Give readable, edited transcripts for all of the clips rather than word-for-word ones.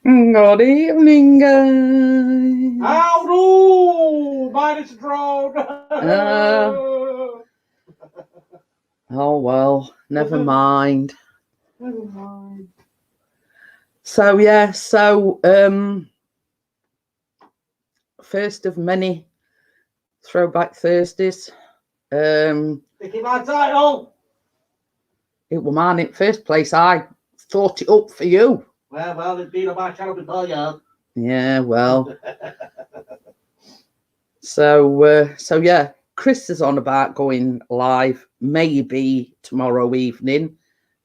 Good evening, guys. How do? Minus drone. Oh, well, never mind. Never mind. So, yeah, first of many Throwback Thursdays. Picking my title. It was mine in first place. I thought it up for you. Well, it's been on my channel before, yeah. Yeah, well. So yeah, Chris is on about going live maybe tomorrow evening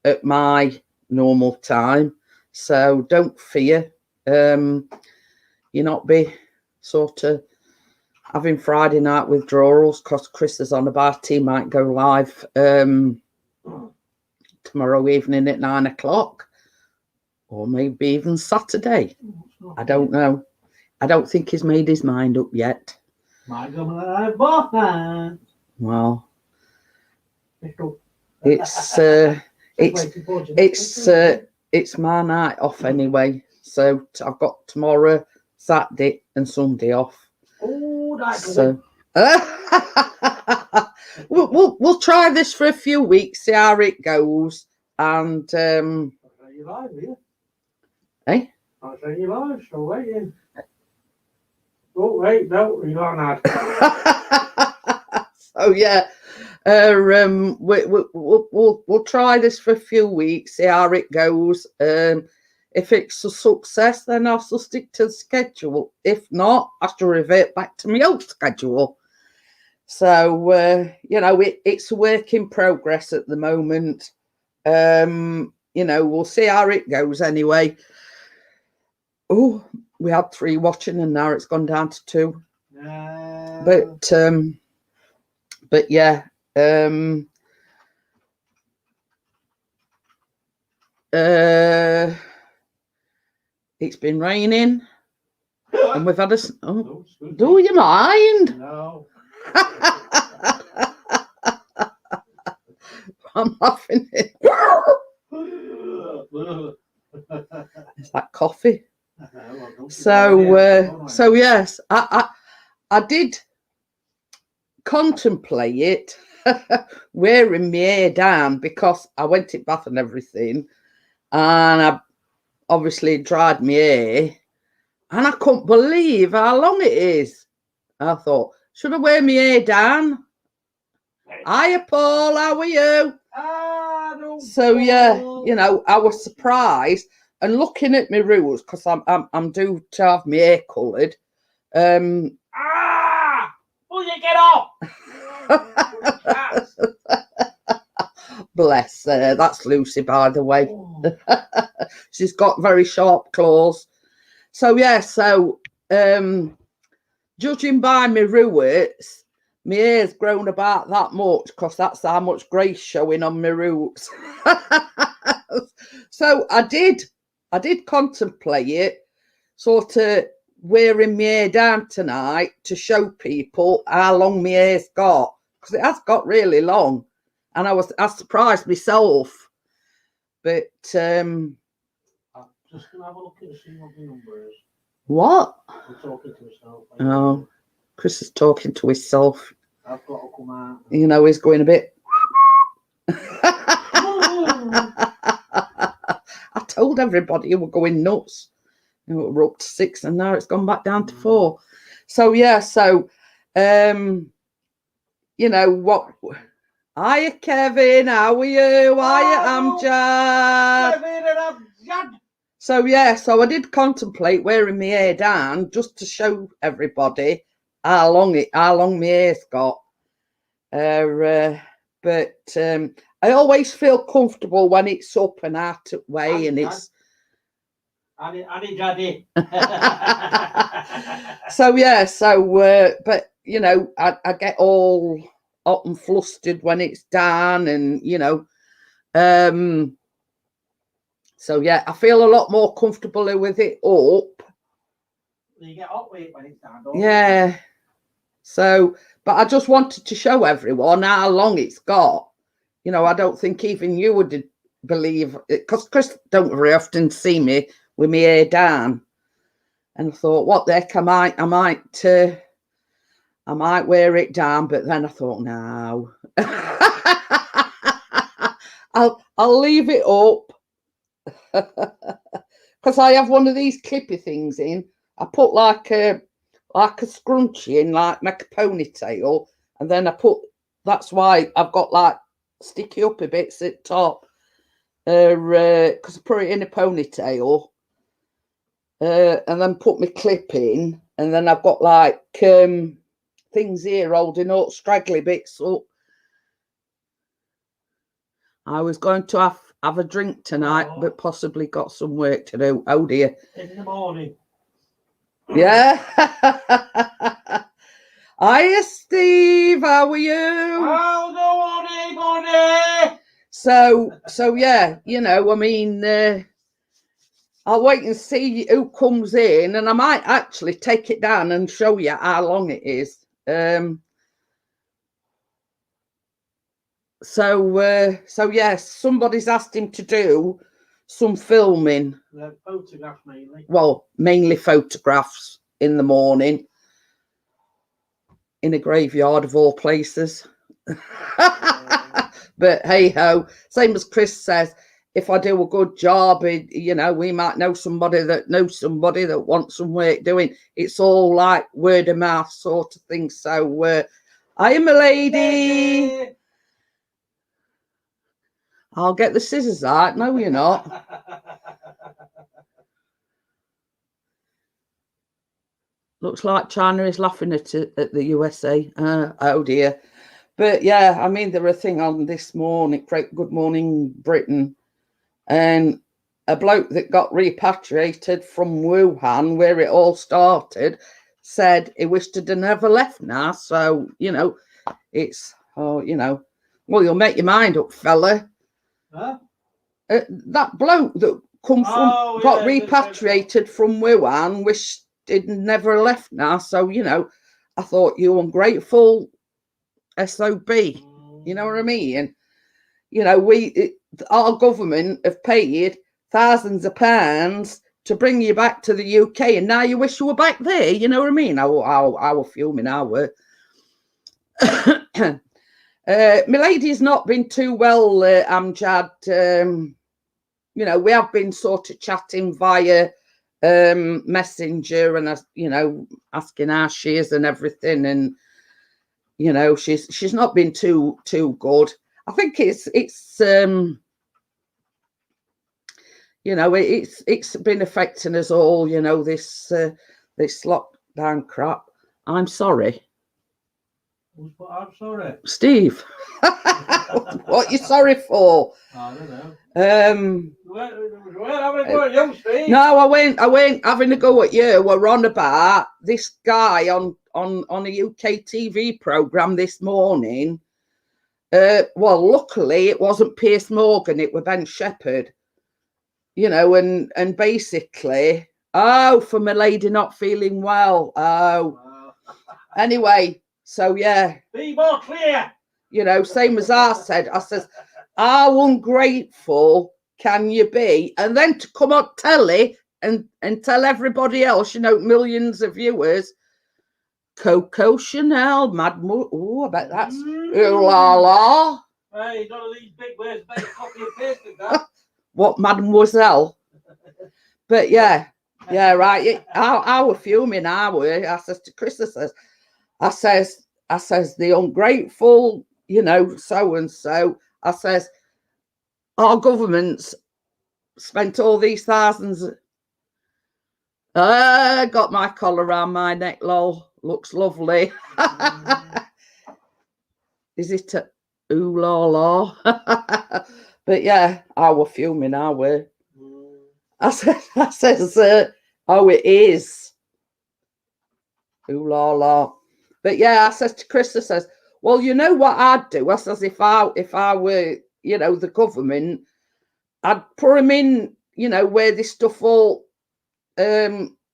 at my normal time. So don't fear. You're not be sort of having Friday night withdrawals because Chris is on about he might go live tomorrow evening at 9 o'clock or maybe even Saturday. I don't know. I don't think he's made his mind up yet. Might go live both nights. Well, it's my night off anyway. So I've got tomorrow, Saturday, and Sunday off. Oh, that's so we'll try this for a few weeks, see how it goes, and you live here? Eh? I'll say you live. Still waiting. Oh wait, no, you're not. So yeah. We'll try this for a few weeks, see how it goes. If it's a success, then I'll still stick to the schedule. If not, I shall revert back to my old schedule. So it's a work in progress at the moment. We'll see how it goes anyway. Oh, we had 3 watching and now it's gone down to 2. But yeah. It's been raining and we've had a do you mind? No. I'm laughing. It's like coffee. So yes, I did contemplate it wearing my hair down because I went in bath and everything, and I obviously dried my hair, and I couldn't believe how long it is. I thought, should I wear my hair down? Hiya, Paul, how are you? So yeah, I was surprised and looking at my roots because I'm due to have my hair coloured. Will you get off? Bless her. That's Lucy, by the way. She's got very sharp claws. So yeah, judging by my roots, my hair's grown about that much because that's how much grey's showing on my roots. So I did contemplate it, sort of wearing my hair down tonight to show people how long my hair's got, because it has got really long, and I surprised myself. But I'm just gonna have a look at the see what the number is. What? I'm talking to myself. Oh, Chris is talking to himself. I've got to come out. He's going a bit. I told everybody you were going nuts. We're up to 6 and now it's gone back down to 4. So yeah, what? Hiya, Kevin, how are you? Hiya, Amjad. Kevin and Amjad. So yeah, I did contemplate wearing my hair down just to show everybody how long my hair's got. But I always feel comfortable when it's up and out of way, and it's. Annie Daddy. So yeah, but I get all hot and flustered when it's down, and so yeah, I feel a lot more comfortable with it up. You get hot with it when it's down. Yeah. So, but I just wanted to show everyone how long it's got. I don't think even you would believe it, because Chris don't very often see me with my hair down. And I thought, what the heck, I might wear it down, but then I thought, no. I'll leave it up. Because I have one of these clippy things in. I put like a scrunchie in, like make a ponytail, and then that's why I've got like sticky uppy bits at the top. Because I put it in a ponytail. And then put my clip in, and then I've got like things here holding up straggly bits up. I was going to have a drink tonight, but possibly got some work to do. Oh dear. In the morning. Yeah. Hiya, Steve. How are you? How's the morning? So yeah, you know, I mean, I'll wait and see who comes in, and I might actually take it down and show you how long it is. So yes, somebody's asked him to do some filming. Photographs mainly. Well, mainly photographs in the morning in a graveyard of all places. But hey ho, same as Chris says, if I do a good job, you know, we might know somebody that knows somebody that wants some work doing. It's all like word of mouth sort of thing. So I am a lady. I'll get the scissors out. No, you're not. Looks like China is laughing at the USA. Oh dear. But yeah, I mean, there were a thing on this morning, Good Morning Britain, and a bloke that got repatriated from Wuhan, where it all started, said he wished he'd never left now. So, you know, it's, you know, well, you'll make your mind up, fella. Huh? That bloke that got repatriated from Wuhan wished he'd never left now. So, you know, I thought, you ungrateful SOB. You know what I mean? And, you know, our government have paid thousands of pounds to bring you back to the UK, and now you wish you were back there. You know what I mean? I will fuming. My lady's not been too well, Amjad. You know, we have been sort of chatting via Messenger, and you know, asking how she is and everything, and you know, she's not been too good. I think it's you know, it's been affecting us all, you know, this lockdown crap. I'm sorry. I'm sorry. Steve. What you sorry for? I don't know. Well, having a go at you, Steve. No, I went having a go at you. We're on about this guy on a UK TV programme this morning. Well, luckily it wasn't Piers Morgan, it was Ben Shepherd. You know, and basically, for my lady not feeling well. Anyway, so yeah. Be more clear. You know, same as I said. I says, how ungrateful can you be? And then to come on telly and tell everybody else, you know, millions of viewers, Coco Chanel, Mademoiselle. Oh, I bet that's ooh la la. Hey, none of these big words, better copy and paste that. What, Mademoiselle? But yeah, right. I was fuming. I says to Chris, I says the ungrateful, you know, so and so. I says our government's spent all these thousands. Got my collar around my neck, lol. Looks lovely. Is it a ooh la la? But yeah, I was fuming. I says, oh, it is. Ooh la la. But yeah, I says to Chris, I says, well, you know what I'd do? I says, if I were, you know, the government, I'd put them in, you know, where this stuff all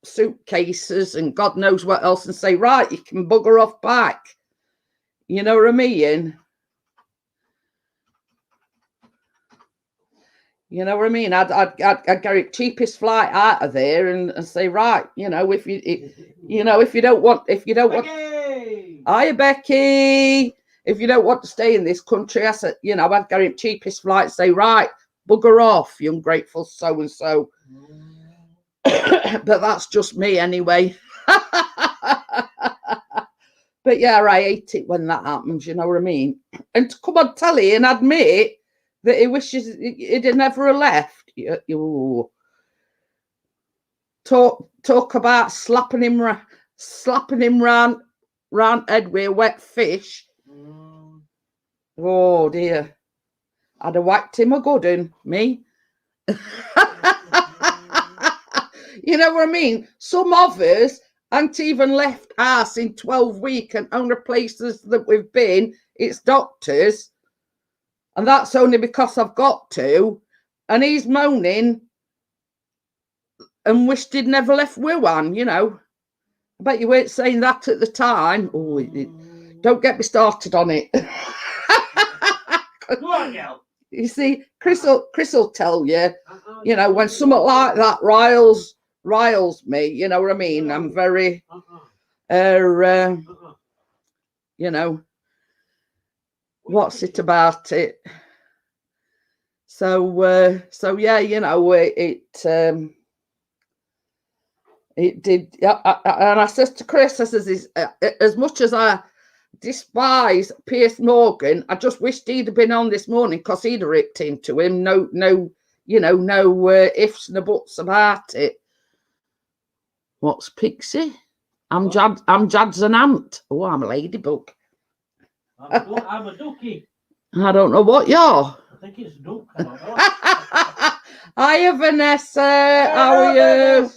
suitcases and God knows what else, and say, right, you can bugger off back. You know what I mean? You know what I mean? I'd get it cheapest flight out of there and say, right, if you don't want, hiya Becky, if you don't want to stay in this country, I said, I'd get it cheapest flight, say, right, bugger off, you ungrateful so and so. But that's just me anyway. But yeah, I hate it when that happens, you know what I mean? And to come on telly and admit that he wishes he'd never left. You talk about slapping him round head with a wet fish. Oh dear, I'd have whacked him a good one, me. You know what I mean? Some of us ain't even left us in 12 weeks, and only places that we've been, it's doctors. And that's only because I've got to. And he's moaning and wished he'd never left Wuhan, I bet you weren't saying that at the time. Oh, don't get me started on it. You see, Chris will tell you, when something like that riles me, you know what I mean? I'm very, what's it about it? So yeah, it did. And I says to Chris, I says, as much as I despise Piers Morgan, I just wished he'd have been on this morning because he'd have ripped into him. No ifs and buts about it. What's Pixie? I'm Jad's an ant. Oh, I'm a ladybug. I'm a ducky. I don't know what you're. I think it's duck. Hiya, Vanessa. How are you?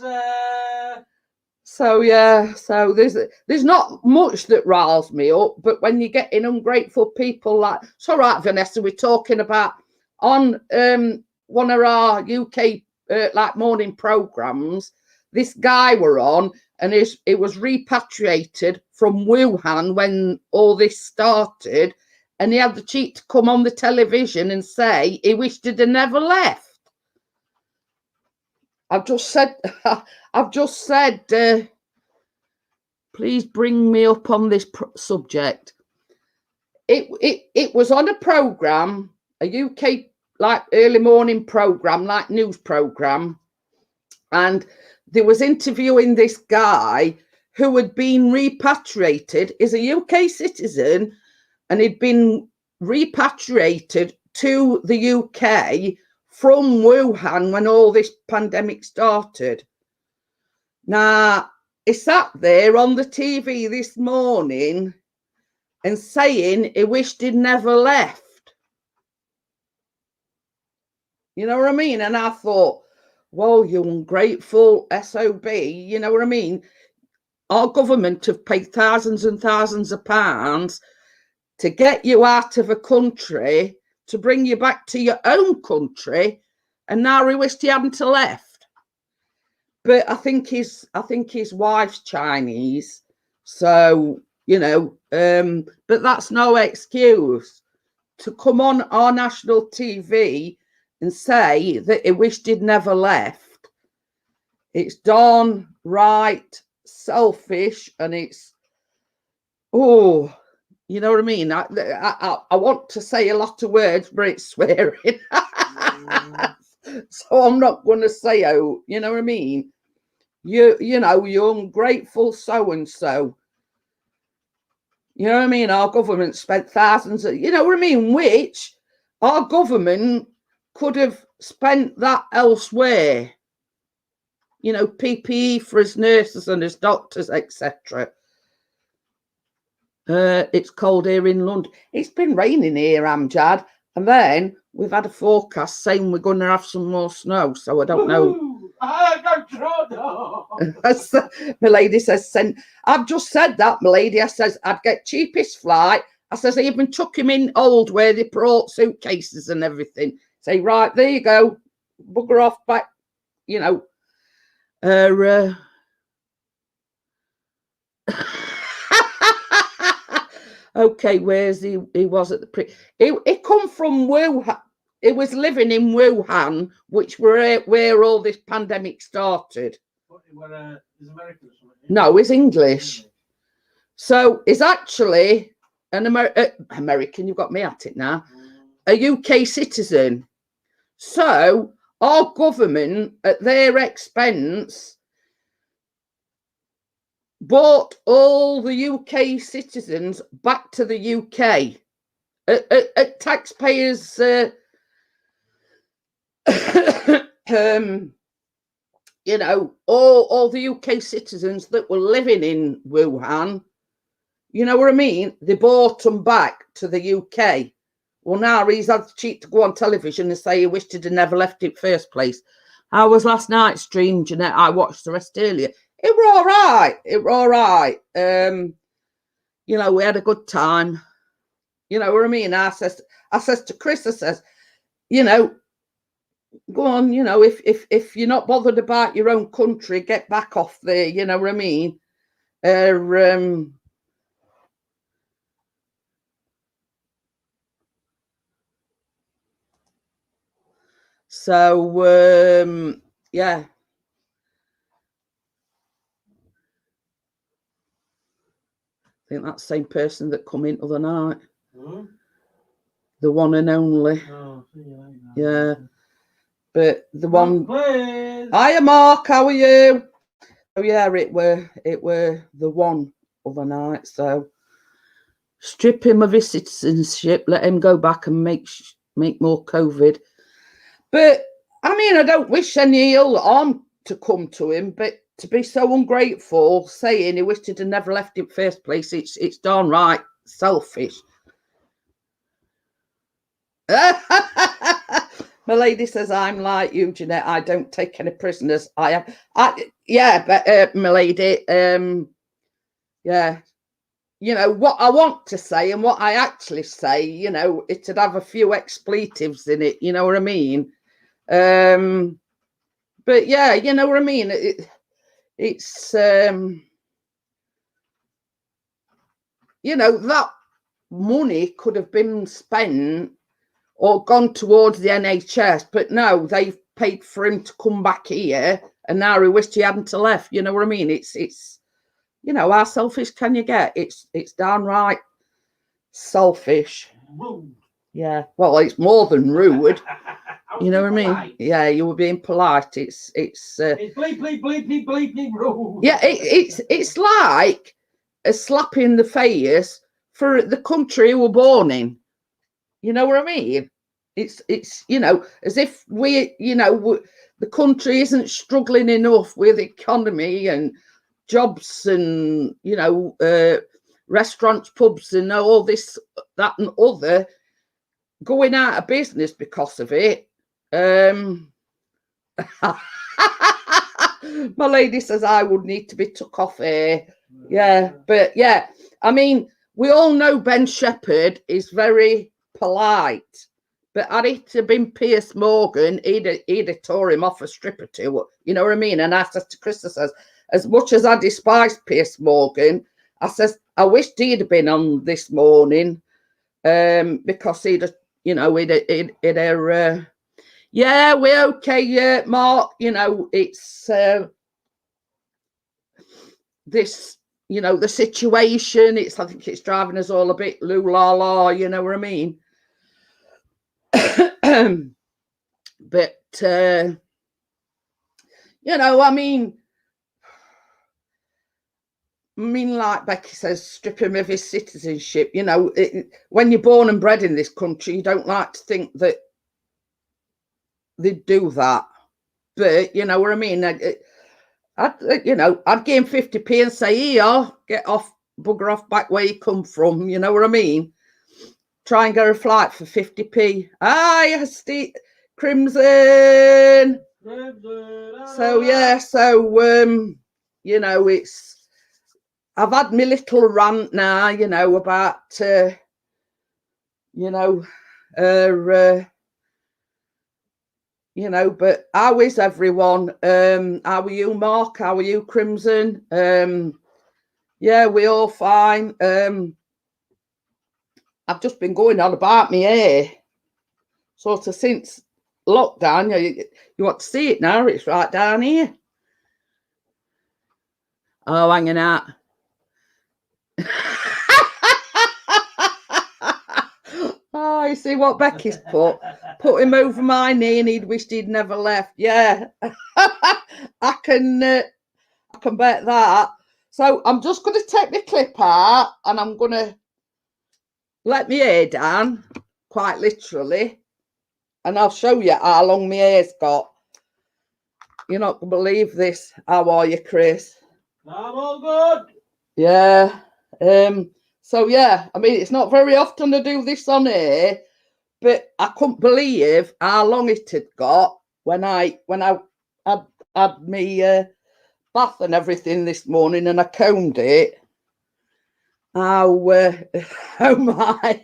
So yeah, so there's not much that riles me up, but when you get in ungrateful people like, it's all right, Vanessa, we're talking about on one of our UK like morning programs, this guy were on, and it was repatriated from Wuhan when all this started, and he had the cheek to come on the television and say he wished he'd never left. I've just said, please bring me up on this subject. It was on a program, a UK like early morning program, like news program, and they was interviewing this guy who had been repatriated. Is a UK citizen, and he'd been repatriated to the UK from Wuhan when all this pandemic started. Now, he sat there on the TV this morning and saying he wished he'd never left. You know what I mean? And I thought, well, you ungrateful SOB, you know what I mean? Our government have paid thousands and thousands of pounds to get you out of a country, to bring you back to your own country, and now he wished he hadn't left. But I think his wife's Chinese, so but that's no excuse to come on our national TV and say that he wished he'd never left. It's darn right selfish, and it's you know what I mean? I want to say a lot of words, but it's swearing. So I'm not going to say, you know what I mean? You ungrateful so-and-so. You know what I mean? Our government spent thousands of, you know what I mean? Which our government could have spent that elsewhere. PPE for his nurses and his doctors, etc. It's cold here in London. It's been raining here, Amjad, and then we've had a forecast saying we're going to have some more snow. So I don't know. My lady says, I've just said that, my lady. I says, I'd get cheapest flight. I says, I even took him in old where they brought suitcases and everything. Say, right, there you go. Bugger off back, okay, where's he was at the he come from Wuhan. he was living in Wuhan, which where all this pandemic started. Is American or something? No, he's English. So he's actually an American. You've got me at it now. A UK citizen. So our government, at their expense, brought all the UK citizens back to the UK at taxpayers' you know, all the UK citizens that were living in Wuhan, you know what I mean? They brought them back to the UK. Well, now he's had the cheek to go on television and say he wished he'd never left it first place. How was last night's stream, Jeanette? I watched the rest earlier. It were all right. It were all right. You know, we had a good time. You know what I mean? I says to Chris, I says, you know, go on, you know, if you're not bothered about your own country, get back off there, you know what I mean? So yeah. I think that's the same person that come in other night. The one and only. Oh, yeah. But the one. Please. Hiya, Mark. How are you? Oh yeah, it were the one other night. So strip him of his citizenship, let him go back and make more COVID. But I mean, I don't wish any ill harm to come to him, but to be so ungrateful, saying he wished he'd never left in first place, it's darn right selfish. My lady says, I'm like you, Jeanette. I don't take any prisoners. Yeah, but my lady, yeah. You know, what I want to say and what I actually say, you know, it'd have a few expletives in it, you know what I mean? But yeah, you know what I mean? It's, you know, that money could have been spent or gone towards the NHS, but no, they've paid for him to come back here, and now he wished he hadn't left. You know what I mean? It's you know, how selfish can you get? It's downright selfish. Rude. Yeah. Well, it's more than rude. You know what I mean? Polite. Yeah, you were being polite. It's bleep rude. Yeah, it's like a slap in the face for the country you were born in. You know what I mean? It's you know, as if we, you know, the country isn't struggling enough with economy and jobs and, you know, restaurants, pubs and all this, that and other going out of business because of it. My lady says I would need to be took off air. Yeah, but yeah, I mean, we all know Ben Shepherd is very polite, but had it have been Piers Morgan, he'd have tore him off a strip or two. You know what I mean? And I says to Chris, I says, as much as I despise Piers Morgan, I says, I wished he'd have been on this morning, because he'd have, you know, yeah, we're okay, Mark. You know, it's this, you know, the situation. I think it's driving us all a bit loo la la. You know what I mean? But you know, I mean, like Becky says, strip him of his citizenship. You know, when you're born and bred in this country, you don't like to think that they'd do that. But you know what I mean? You know, I'd give him 50p and say, here, get off, bugger off back where you come from. You know what I mean? Try and get a flight for 50p. Hi, Steve Crimson. So yeah, so you know, I've had my little rant now, you know, about you know, you know, but how is everyone? How are you, Mark? How are you, Crimson? Yeah, we all fine. I've just been going on about my hair. sort of since lockdown. You want to see it now? It's right down here. Oh, hanging out. Oh, you see what Becky's put him over my knee, and he'd wished he'd never left. Yeah, I can bet that. So I'm just going to take the clip out, and I'm going to let my hair down, quite literally, and I'll show you how long my hair's got. You're not going to believe this. How are you, Chris? I'm all good. Yeah. So yeah, I mean, it's not very often I do this on air, but I couldn't believe how long it had got when I had me bath and everything this morning, and I combed it. Oh, oh my!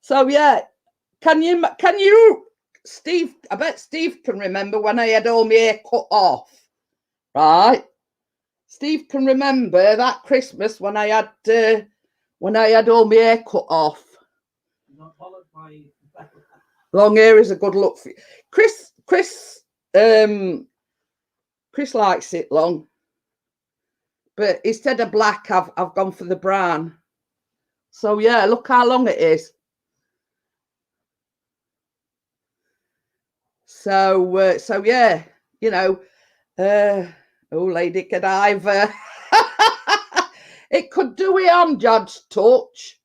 So yeah, can you, Steve? I bet Steve can remember when I had all my hair cut off, right? Steve can remember that Christmas when I had all my hair cut off. Long hair is a good look for you. Chris likes it long, but instead of black, I've gone for the brown. So yeah, look how long it is. So yeah, you know, oh, Lady Godiva. It could do it on Judge's touch.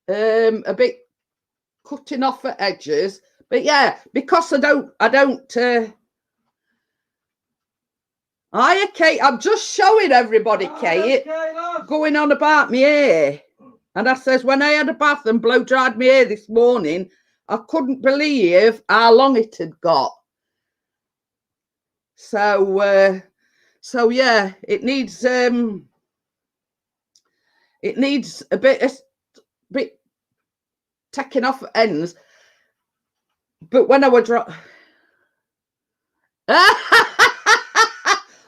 A bit cutting off at edges, but yeah, because I don't hiya, Kate. I'm just showing everybody, Kate, going on about my hair. And I says, when I had a bath and blow dried my hair this morning, I couldn't believe how long it had got. So yeah, it needs a bit taking off at ends. But when I would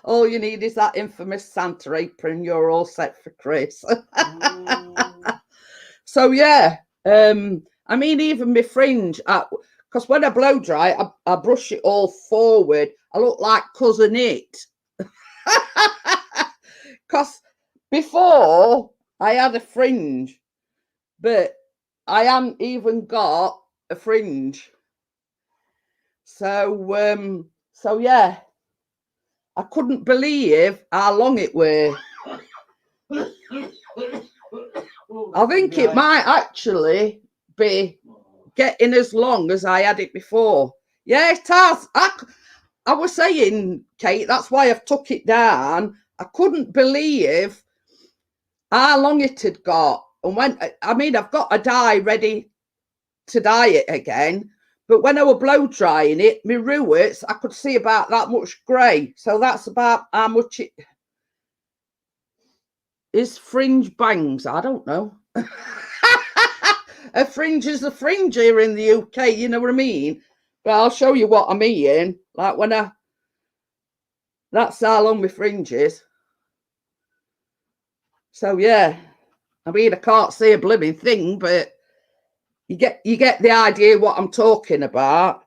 all you need is that infamous Santa apron. You're all set for Chris. So yeah, I mean, even my fringe, because when I blow dry, I brush it all forward. I look like Cousin It. Because before I had a fringe, but I hadn't even got a fringe. So yeah, I couldn't believe how long it were. I think it might actually be getting as long as I had it before. Yeah, it has. I was saying, Kate, that's why I've took it down. I couldn't believe how long it had got. And I've got a dye ready to dye it again. But when I were blow drying it, my roots, I could see about that much grey. So that's about how much it is. Fringe bangs. I don't know. A fringe is a fringe here in the UK, you know what I mean? But I'll show you what I mean. Like that's how long my fringe is. So yeah, I mean, I can't see a blooming thing, but you get the idea what I'm talking about.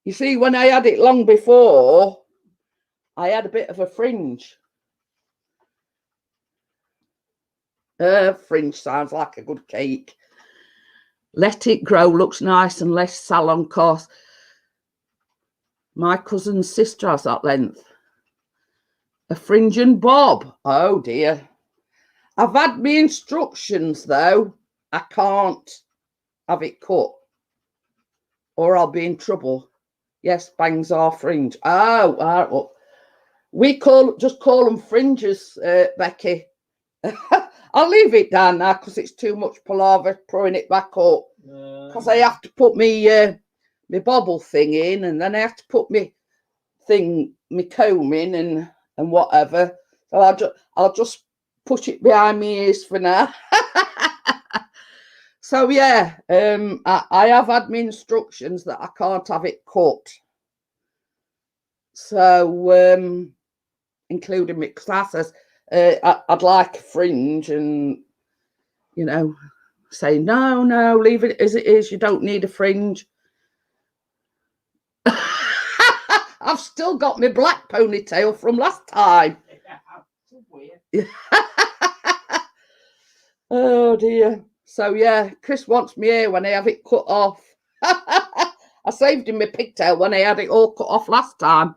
You see, when I had it long before, I had a bit of a fringe. Fringe sounds like a good cake. Let it grow, looks nice and less salon cost. My cousin's sister has that length. A fringe and bob. Oh dear. I've had my instructions though. I can't have it cut or I'll be in trouble. Yes, bangs are fringe. Oh, well, we just call them fringes, Becky. I'll leave it down now because it's too much palaver throwing it back up. Because I have to put my bobble thing in, and then I have to put my comb in and whatever. So I'll just push it behind my ears for now. So yeah, I have had my instructions that I can't have it cut. So including me, because I says I'd like a fringe, and you know, saying, no, leave it as it is. You don't need a fringe. I've still got my black ponytail from last time. Oh dear. So yeah, Chris wants me here when I have it cut off. I saved him my pigtail when I had it all cut off last time.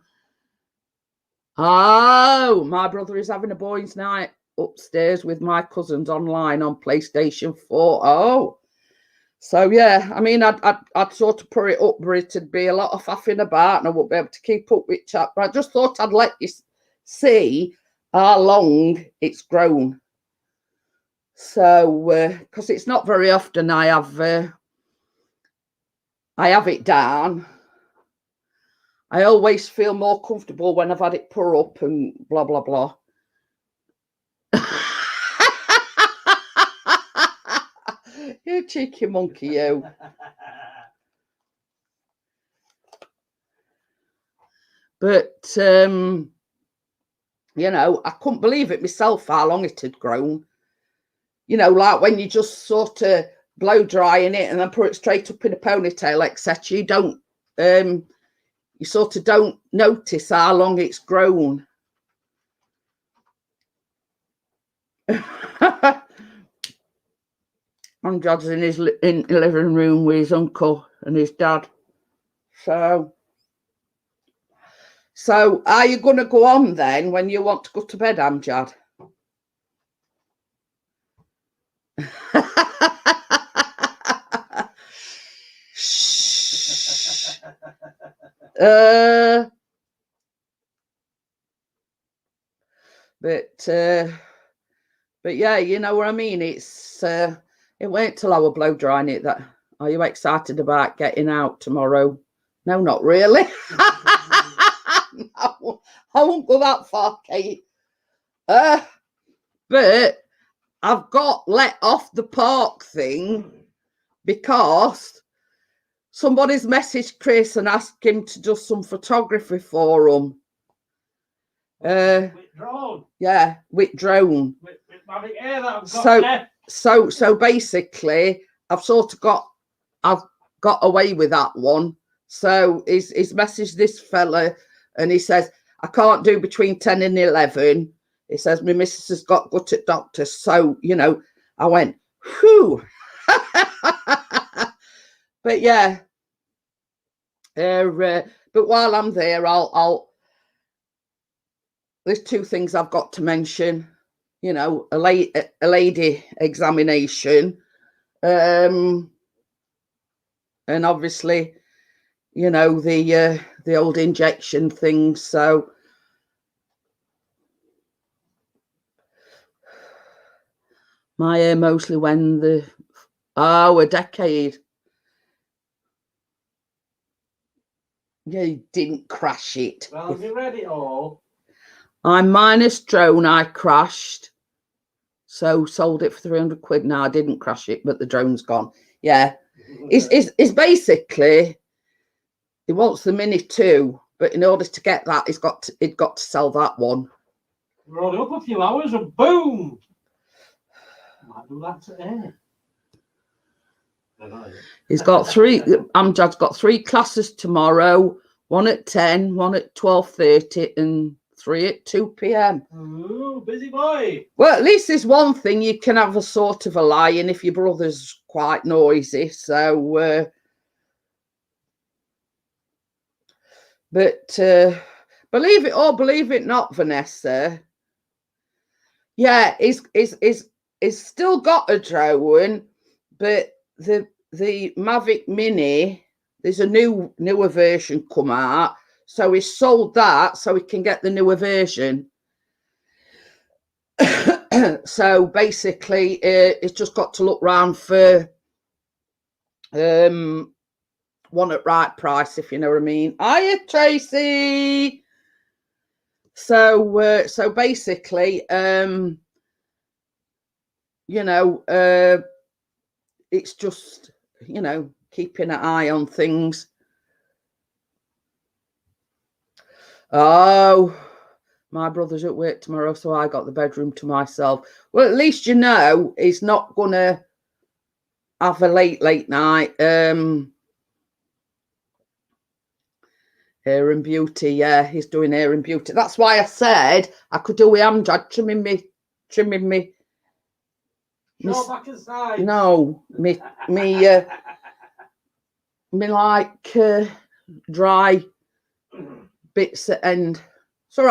Oh, my brother is having a boys' night upstairs with my cousins online on PlayStation 4. Oh, so yeah, I mean, I'd sort of put it up, but it'd be a lot of faffing about, and I wouldn't be able to keep up with chat. But I just thought I'd let you see how long it's grown. So, because it's not very often I have it down. I always feel more comfortable when I've had it put up and blah, blah, blah. You cheeky monkey, you. But, you know, I couldn't believe it myself how long it had grown. You know, like when you just sort of blow dry in it and then put it straight up in a ponytail, etc. You don't, you sort of don't notice how long it's grown. And Dad's in his living room with his uncle and his dad. So are you going to go on then when you want to go to bed, Amjad? But yeah, you know what I mean. It's it wait till I will blow drying it. That are you excited about getting out tomorrow? No, not really. No, I won't go that far, Kate. But I've got let off the park thing because somebody's messaged Chris and asked him to do some photography for them. With drone. Yeah, with drone. With Mavic Air that I've got there. So basically, I've got away with that one. So he's messaged this fella and he says, I can't do between 10 and 11. He says, my missus has got to go to doctors. So, you know, I went, whew. But yeah. But while I'm there, there's two things I've got to mention. You know, a lady examination. And obviously, you know, the old injection thing. So my hair mostly when a decade. Yeah, you didn't crash it. Well, have you read it all? I'm minus drone, I crashed. So sold it for 300 quid. No, I didn't crash it, but the drone's gone. Yeah. It's basically, he wants the Mini 2, but in order to get that, he'd got to sell that one. We're only up a few hours and boom! Might do that today. He's got Amjad's got 3 classes tomorrow, one at 10, one at 12:30, and 3 at 2 p.m. Ooh, busy boy. Well, at least there's one thing you can have a sort of a lie-in if your brother's quite noisy. So, but believe it or believe it not, Vanessa. Yeah, he's still got a drone, but the Mavic Mini, there's a newer version come out, so he sold that so he can get the newer version. So basically, it's just got to look round for one at right price, if you know what I mean. Hiya, Tracy. So basically, you know, it's just, you know, keeping an eye on things. Oh, my brother's at work tomorrow, so I got the bedroom to myself. Well, at least you know he's not gonna have a late night. Hair and beauty, yeah, he's doing hair and beauty. That's why I said I could do with Amjad trimming me. Show back and sides. No, me like dry bits at end. So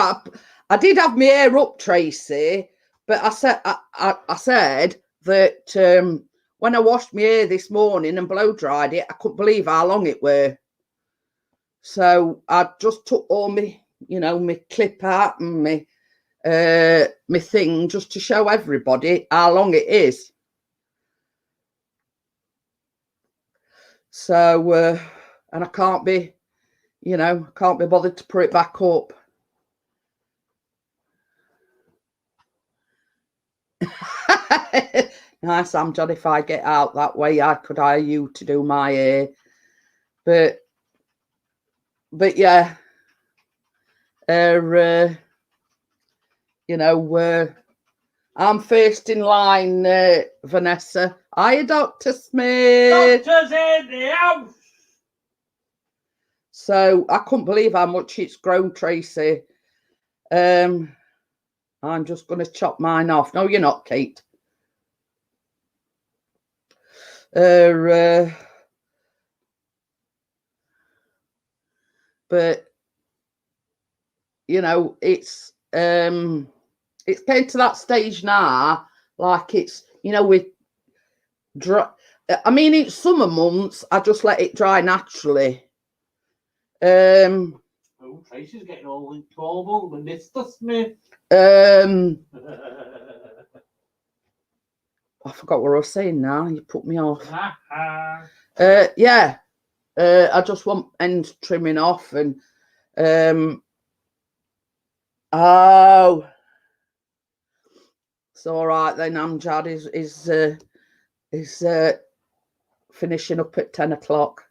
I did have my hair up, Tracy, but I said that when I washed my hair this morning and blow dried it, I couldn't believe how long it were. So I just took all my, my clip out and my thing just to show everybody how long it is. So and I can't be bothered to put it back up. Nice, Amjad. If I get out that way, I could hire you to do my hair. But yeah, I'm first in line, Vanessa. Hiya, Dr. Smith. Doctor's in the house. So I couldn't believe how much it's grown, Tracy. I'm just going to chop mine off. No, you're not, Kate. But it's getting to that stage now, like it's with dry. I mean, it's summer months. I just let it dry naturally. Oh, Tracy's getting all in trouble with Mr. Smith. I forgot what I was saying now. You put me off. Yeah. I just want ends trimming off and oh, it's all right then. Amjad is finishing up at 10 o'clock.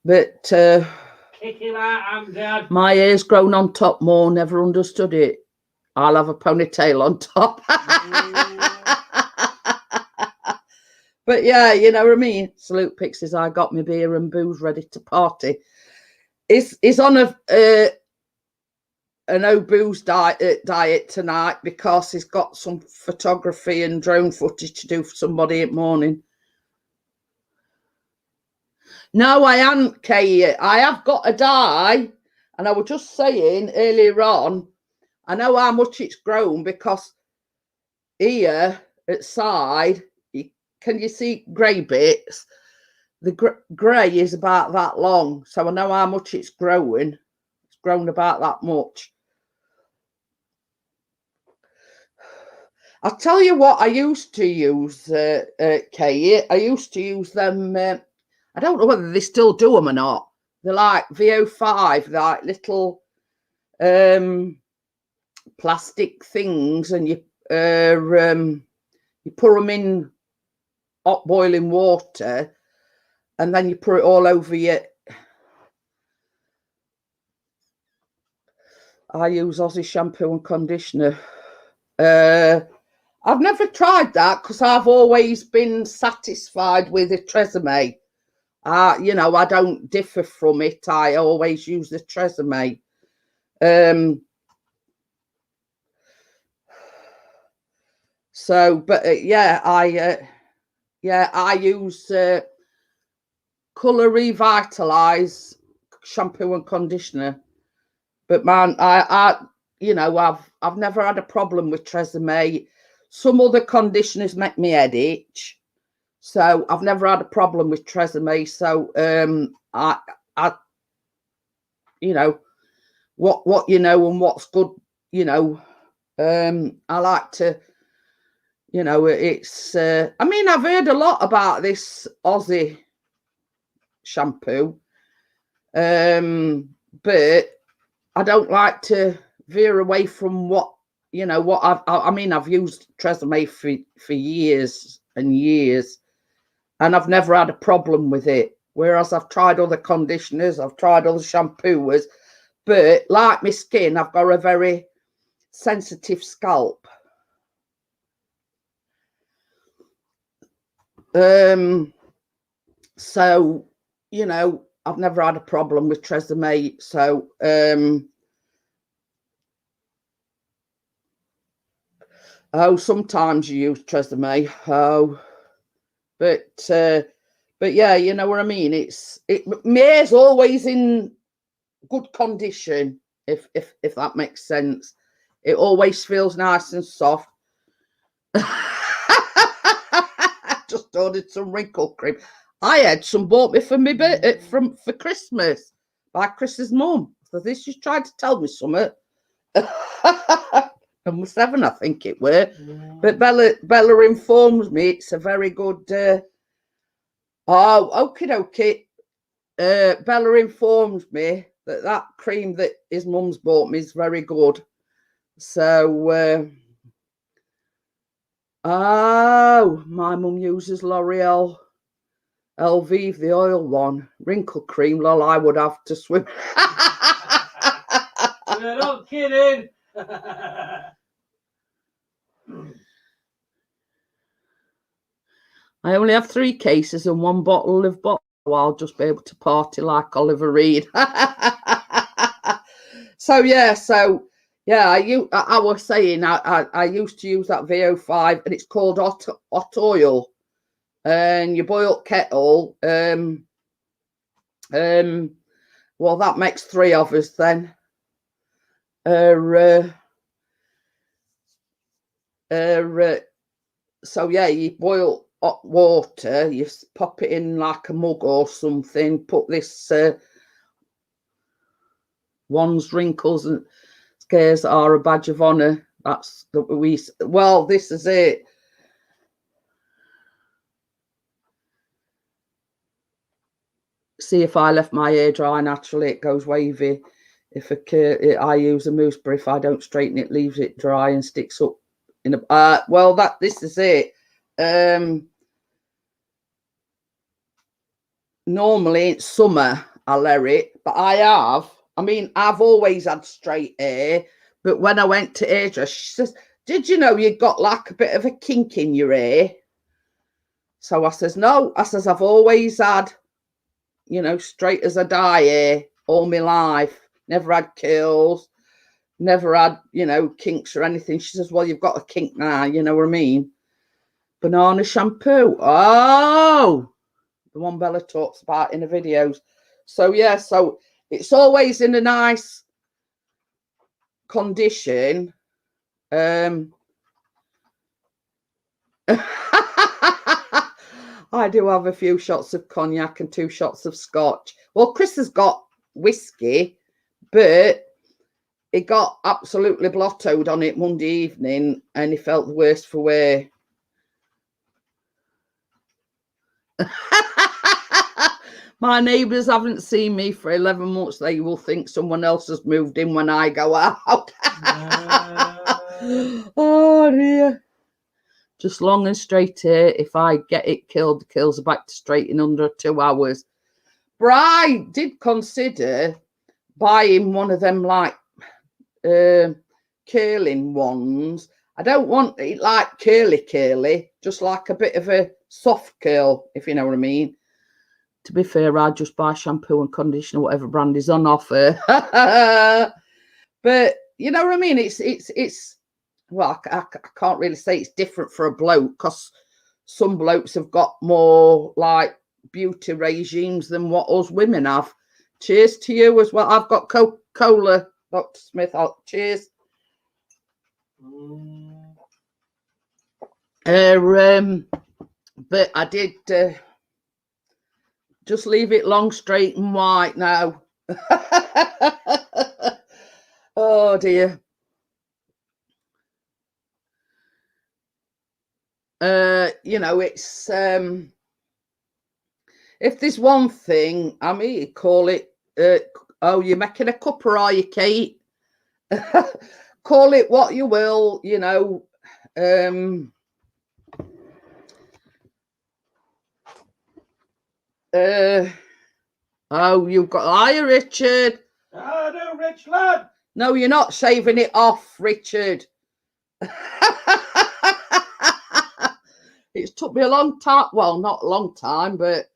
But kick him out, Amjad. My hair's grown on top more. Never understood it. I'll have a ponytail on top. But yeah, you know what I mean. Salute Pixies. I got my beer and booze ready to party. Is on a no booze diet tonight because he's got some photography and drone footage to do for somebody at morning. No, I haven't, Kay. I have got a dye, and I was just saying earlier on, I know how much it's grown because here at side, can you see grey bits? The grey is about that long, so I know how much it's growing. It's grown about that much. I'll tell you what I used to use, Kay. I used to use them. I don't know whether they still do them or not. They're like VO5, like little plastic things, and you put them in hot boiling water, and then you put it all over your. I use Aussie shampoo and conditioner. I've never tried that because I've always been satisfied with the Tresemme. I don't differ from it. I always use the Tresemme. So, but I use Colour Revitalize shampoo and conditioner. But man, I've never had a problem with Tresemme. Some other conditioners make me head itch. So I've never had a problem with Tresemme. So I what you know and what's good, I like to, it's I mean, I've heard a lot about this Aussie shampoo. But I don't like to veer away from what I've used Tresemme for years and years. And I've never had a problem with it. Whereas I've tried other conditioners, I've tried other shampoos, but like my skin, I've got a very sensitive scalp. So, you know, I've never had a problem with Tresemme. So, oh, sometimes you use Tresemme. Oh, but yeah, you know what I mean. My hair's always in good condition, if that makes sense. It always feels nice and soft. I just ordered some wrinkle cream. I had some bought me for me for Christmas by Chris's mum. So this just tried to tell me something. Number 7, I think it were. But Bella informs me it's a very good. Okie dokie. Bella informs me that cream that his mum's bought me is very good. So, my mum uses L'Oreal Elvive, the oil one. Wrinkle cream, lol, I would have to swim. You're not kidding. I only have 3 cases and 1 bottle of bottle. I'll just be able to party like Oliver Reed. So yeah, I was saying I used to use that VO5, and it's called hot oil, and you boil kettle. Well, that makes 3 of us then. So yeah, you boil hot water, you pop it in like a mug or something, put this one's wrinkles and scares are a badge of honor. That's the well, this is it. See, if I left my hair dry naturally, it goes wavy. If I use a mousse, but if I don't straighten it, leaves it dry and sticks up in a well, this is it. Normally it's summer I let it, but I've always had straight hair, but when I went to hairdresser, she says, did you know you got like a bit of a kink in your hair? So I says, no. I says, I've always had, you know, straight as a die hair all my life. Never had curls, never had, you know, kinks or anything. She says, well, you've got a kink now, you know what I mean? Banana shampoo. Oh, the one Bella talks about in the videos. So yeah, so it's always in a nice condition. I do have a few shots of cognac and 2 shots of scotch. Well, Chris has got whiskey, but he got absolutely blottoed on it Monday evening, and he felt the worst for wear. My neighbours haven't seen me for 11 months. They will think someone else has moved in when I go out. Oh dear. Just long and straight hair. If I get it killed, the kills are back to straight in under 2 hours. But I did consider buying one of them like curling ones. I don't want it like curly, just like a bit of a soft curl, if you know what I mean. To be fair, I just buy shampoo and conditioner, whatever brand is on offer. But you know what I mean? It's well, I can't really say it's different for a bloke, because some blokes have got more like beauty regimes than what us women have. Cheers to you as well. I've got Coca-Cola, Dr. Smith. Cheers. But I did just leave it long, straight and white now. Oh dear. You know, it's if there's one thing, I mean, call it oh, you're making a cuppa, are you, Kate? Call it what you will, you know. Oh, you've got hiya, Richard. Oh, no, rich lad. No, you're not shaving it off, Richard. It's took me a long time. Well, not a long time, but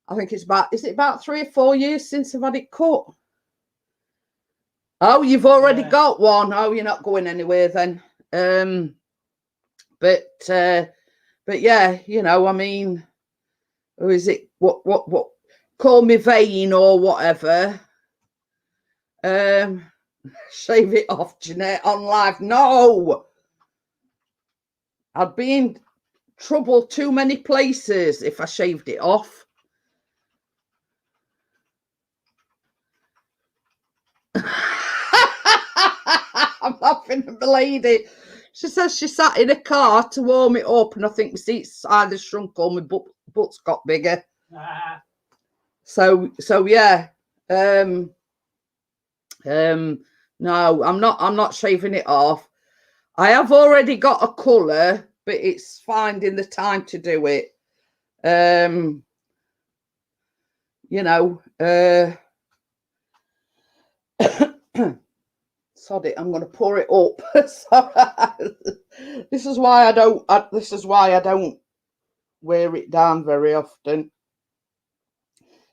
I think it's about, is it about 3 or 4 years since I've had it cut? Oh, you've already got one. Oh, you're not going anywhere then. But yeah, you know, I mean, or is it what call me vain or whatever? Shave it off, Jeanette, on live. No, I'd be in trouble too many places if I shaved it off. I'm laughing at the lady. She says she sat in a car to warm it up, and I think my seats either shrunk or my butt's got bigger. So yeah. No, I'm not shaving it off. I have already got a colour, but it's finding the time to do it. You know, sod it, I'm going to pour it up. This is why I don't wear it down very often.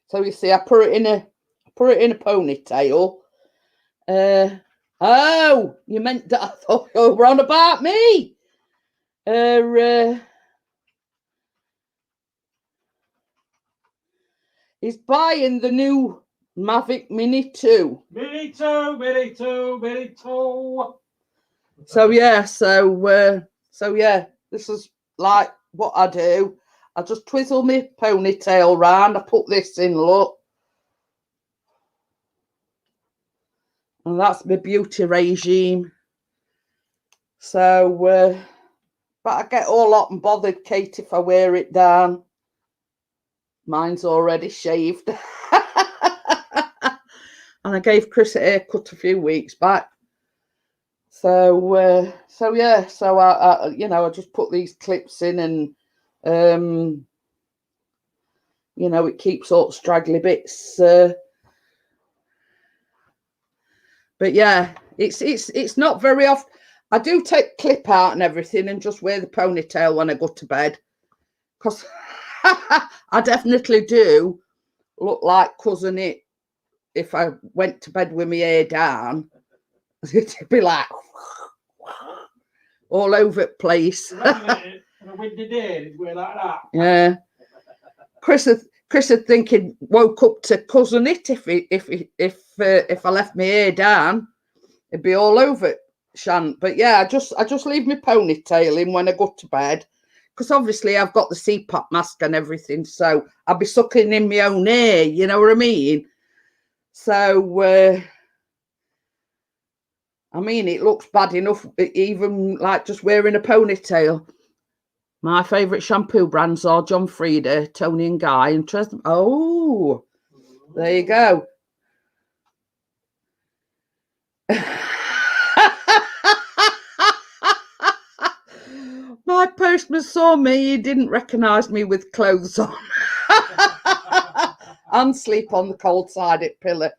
So you see, I put it in a ponytail. Oh, you meant that? I thought you were on about me. He's buying the new Mavic Mini 2. Mini 2. So yeah, so yeah, this is like what I do. I just twizzle my ponytail round. I put this in, look. And that's my beauty regime. So, but I get all hot and bothered, Kate, if I wear it down. Mine's already shaved. And I gave Chris a haircut a few weeks back. So yeah, so I you know, I just put these clips in, and you know, it keeps all straggly bits. But yeah, it's not very often. I do take clip out and everything, and just wear the ponytail when I go to bed, because I definitely do look like Cousin It if I went to bed with my hair down. It'd be like all over the place. On a windy day, it'd wear like that. Yeah. Chris had thinking woke up to Cousin It if I left my hair down, it'd be all over it, shan't. But yeah, I just leave my ponytail in when I go to bed, because obviously I've got the CPAP mask and everything, so I'll be sucking in my own hair, you know what I mean? So I mean, it looks bad enough, even like just wearing a ponytail. My favourite shampoo brands are John Frieda, Tony and Guy, and Tresemme. Oh, there you go. My postman saw me. He didn't recognise me with clothes on. And sleep on the cold side of the pillow.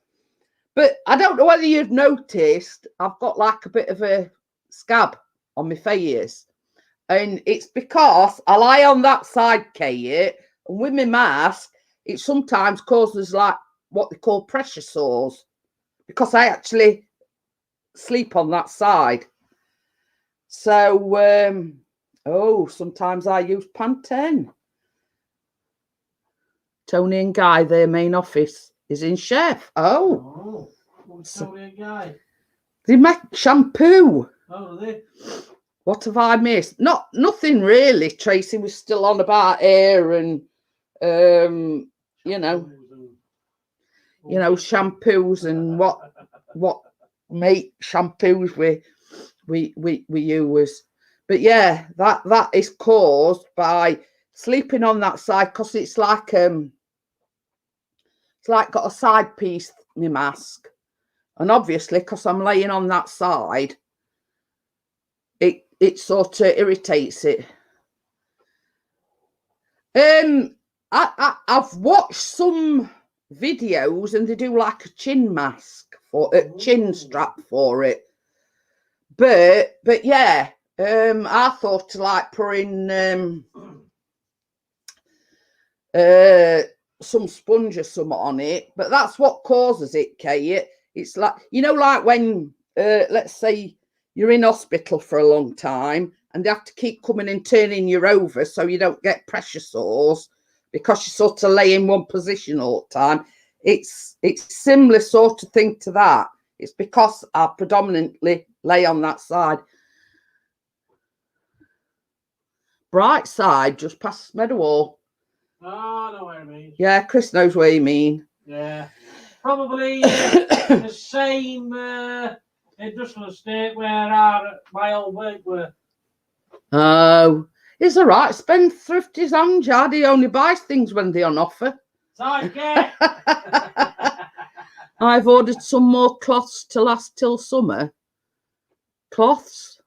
But I don't know whether you've noticed, I've got like a bit of a scab on my face. And it's because I lie on that side, Kate, and with my mask, it sometimes causes like what they call pressure sores, because I actually sleep on that side. So, sometimes I use Pantene. Tony and Guy, their main office is in Chef. Oh, Tony and Guy. They make shampoo. Oh, do they? What have I missed? Nothing really. Tracy was still on about hair and you know, shampoos and what make shampoos we use. But yeah, that is caused by sleeping on that side, because it's like got a side piece, my mask, and obviously because I'm laying on that side, it sort of irritates it. I've watched some videos, and they do like a chin mask for a chin strap for it. But yeah, I thought like putting some sponge or something on it, but that's what causes it, Kate. It's like, you know, like when, let's say you're in hospital for a long time and they have to keep coming and turning you over so you don't get pressure sores because you sort of lay in one position all the time. It's similar sort of thing to that. It's because I predominantly lay on that side. Bright side, just past Meadowhall. Oh, I know what I mean. Yeah, Chris knows what you mean. Yeah. Probably the same industrial estate where my old work were. Oh, it's all right. Spendthrift is Amjad. He only buys things when they're on offer. Okay. I've ordered some more cloths to last till summer. Cloths.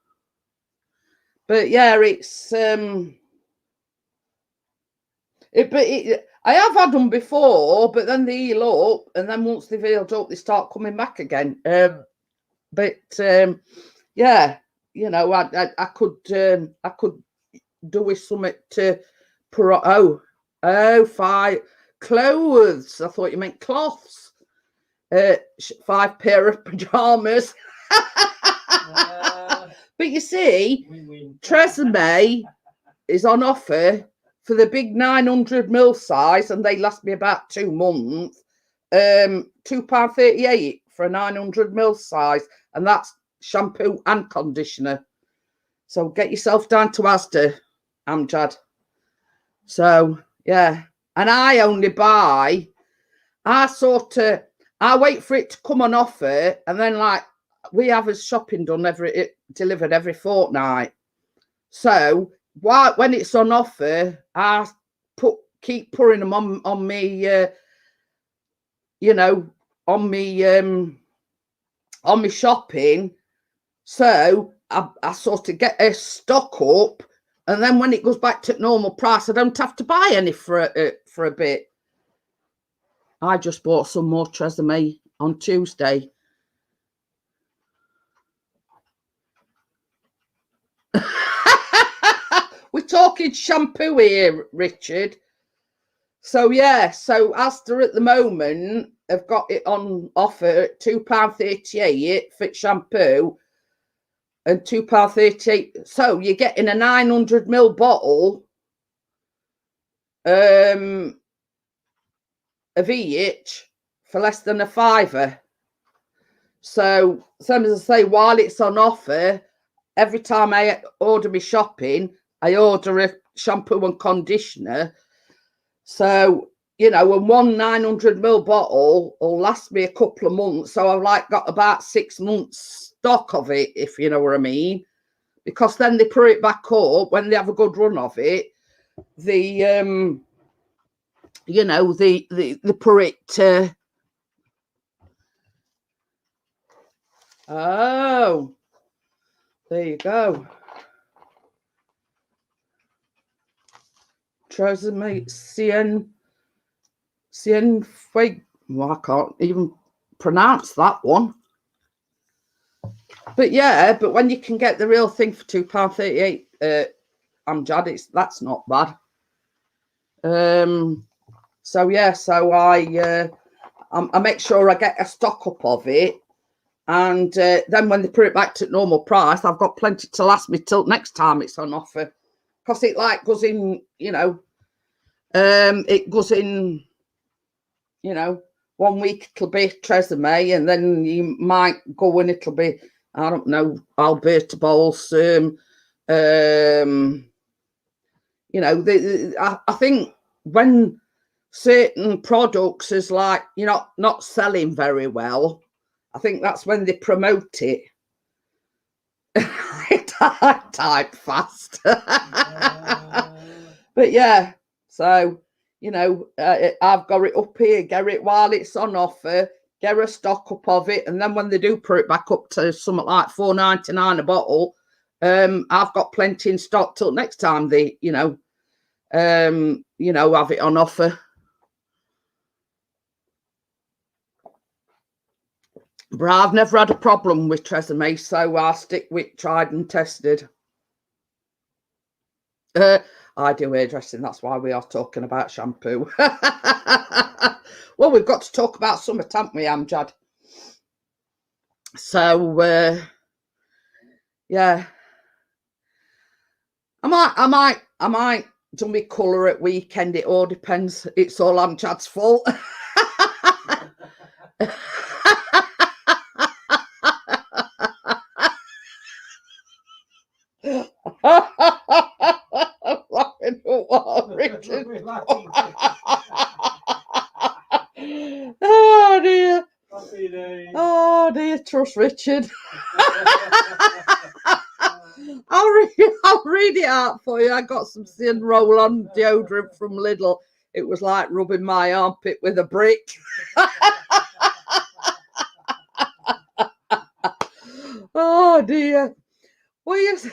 But yeah, it's I have had them before, but then they heal up, and then once they've healed up, they start coming back again. Yeah, you know, I could do with something to five clothes. I thought you meant cloths. 5 pair of pajamas. But you see, Tresemme is on offer for the big 900ml size, and they last me about 2 months. £2.38 for a 900ml size, and that's shampoo and conditioner. So get yourself down to Asda, Amjad. So yeah, and I only buy. I wait for it to come on offer, and then like we have a shopping delivered every fortnight. So when it's on offer, I keep pouring them on me, you know, on me shopping. So I sort of get a stock up, and then when it goes back to normal price, I don't have to buy any for a bit. I just bought some more Tresemme on Tuesday. We're talking shampoo here, Richard. So yeah, so Asda at the moment have got it on offer at £2.38 for shampoo and £2.38. So you're getting a 900ml bottle of each for less than £5. So same as I say, while it's on offer, every time I order my shopping, I order a shampoo and conditioner. So, you know, and one 900ml bottle will last me a couple of months. So I've like got about 6 months stock of it, if you know what I mean. Because then they put it back up when they have a good run of it. You know, they put it. Oh, there you go. Tresemme Cien Fig. Well, I can't even pronounce that one. But yeah, but when you can get the real thing for £2.38, Amjad, that's not bad. So yeah, so I make sure I get a stock up of it, and then when they put it back to normal price, I've got plenty to last me till next time it's on offer. Because it like goes in, you know, it goes in, you know, 1 week it'll be Tresemme, and then you might go and it'll be, I don't know, Alberta Balsam. You know, I think when certain products is like, you know, not selling very well, I think that's when they promote it. I type fast. But yeah, so, you know, I've got it up here, get it while it's on offer, get a stock up of it, and then when they do put it back up to something like $4.99 a bottle, I've got plenty in stock till next time they, you know, have it on offer. But I've never had a problem with Tresemme, so I'll stick with tried and tested. I do hairdressing. That's why we are talking about shampoo. Well, we've got to talk about summer, haven't we, Amjad? So, yeah. I might do my colour at weekend. It all depends. It's all Amjad's fault. Richard. Oh dear. Oh dear, trust Richard. I'll read it out for you. I got some Sin roll-on deodorant from Lidl. It was like rubbing my armpit with a brick. Oh dear. Well, yes,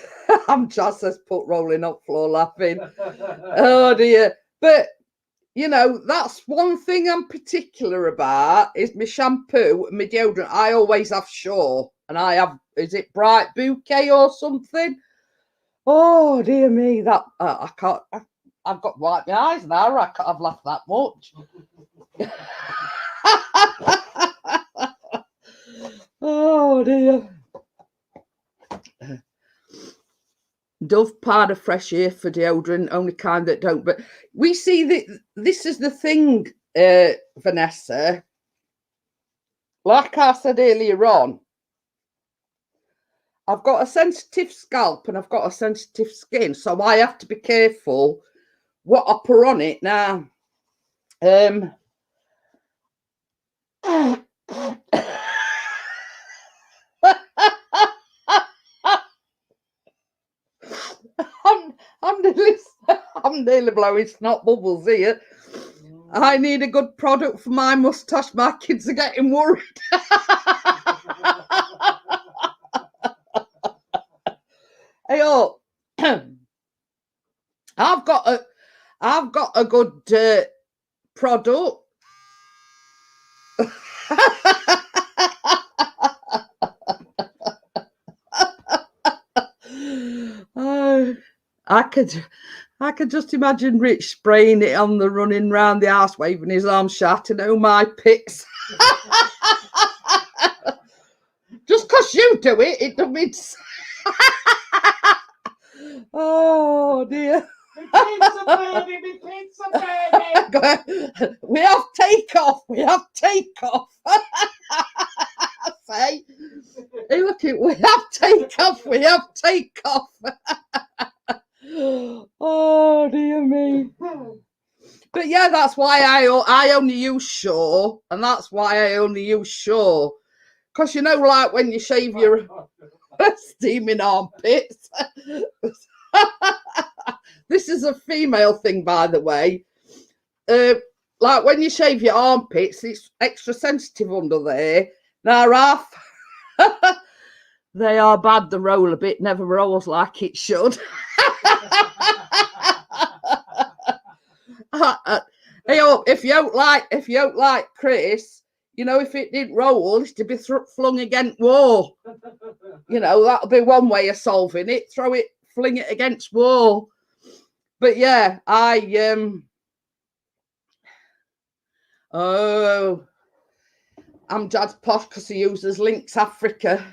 I'm just as put rolling up floor laughing. Oh dear. But you know, that's one thing I'm particular about is my shampoo and my deodorant. I always have Shaw, and I have, is it Bright Bouquet or something? Oh dear me, that I can't. I've got to wipe my eyes now. I can't have laughed that much. Oh dear. Dove powder fresh air for deodorant, only kind that don't. But we see that this is the thing, Vanessa. Like I said earlier on, I've got a sensitive scalp and I've got a sensitive skin, so I have to be careful what I put on it now. I'm nearly blowing snot bubbles here. I need a good product for my moustache. My kids are getting worried. Hey, oh, I've got a good product. I could just imagine Rich spraying it on the running round the house, waving his arms, shouting, "Oh my pits!" Just because you do it, it doesn't mean. Oh dear. We have takeoff. We have takeoff. Say, hey, look it. We have takeoff. We have takeoff. Oh dear me. But yeah, that's why I only use Shaw, and that's why I only use Shaw, because you know, like when you shave your steaming armpits. This is a female thing, by the way. Like when you shave your armpits, it's extra sensitive under there. Now, Ralph, they are bad. They roll a bit, never rolls like it should. Hey, if you don't like Chris, you know, if it didn't roll, it's to be flung against wall. You know, that'll be one way of solving it. Fling it against wall. But yeah, I'm Dad's posh because he uses Lynx Africa.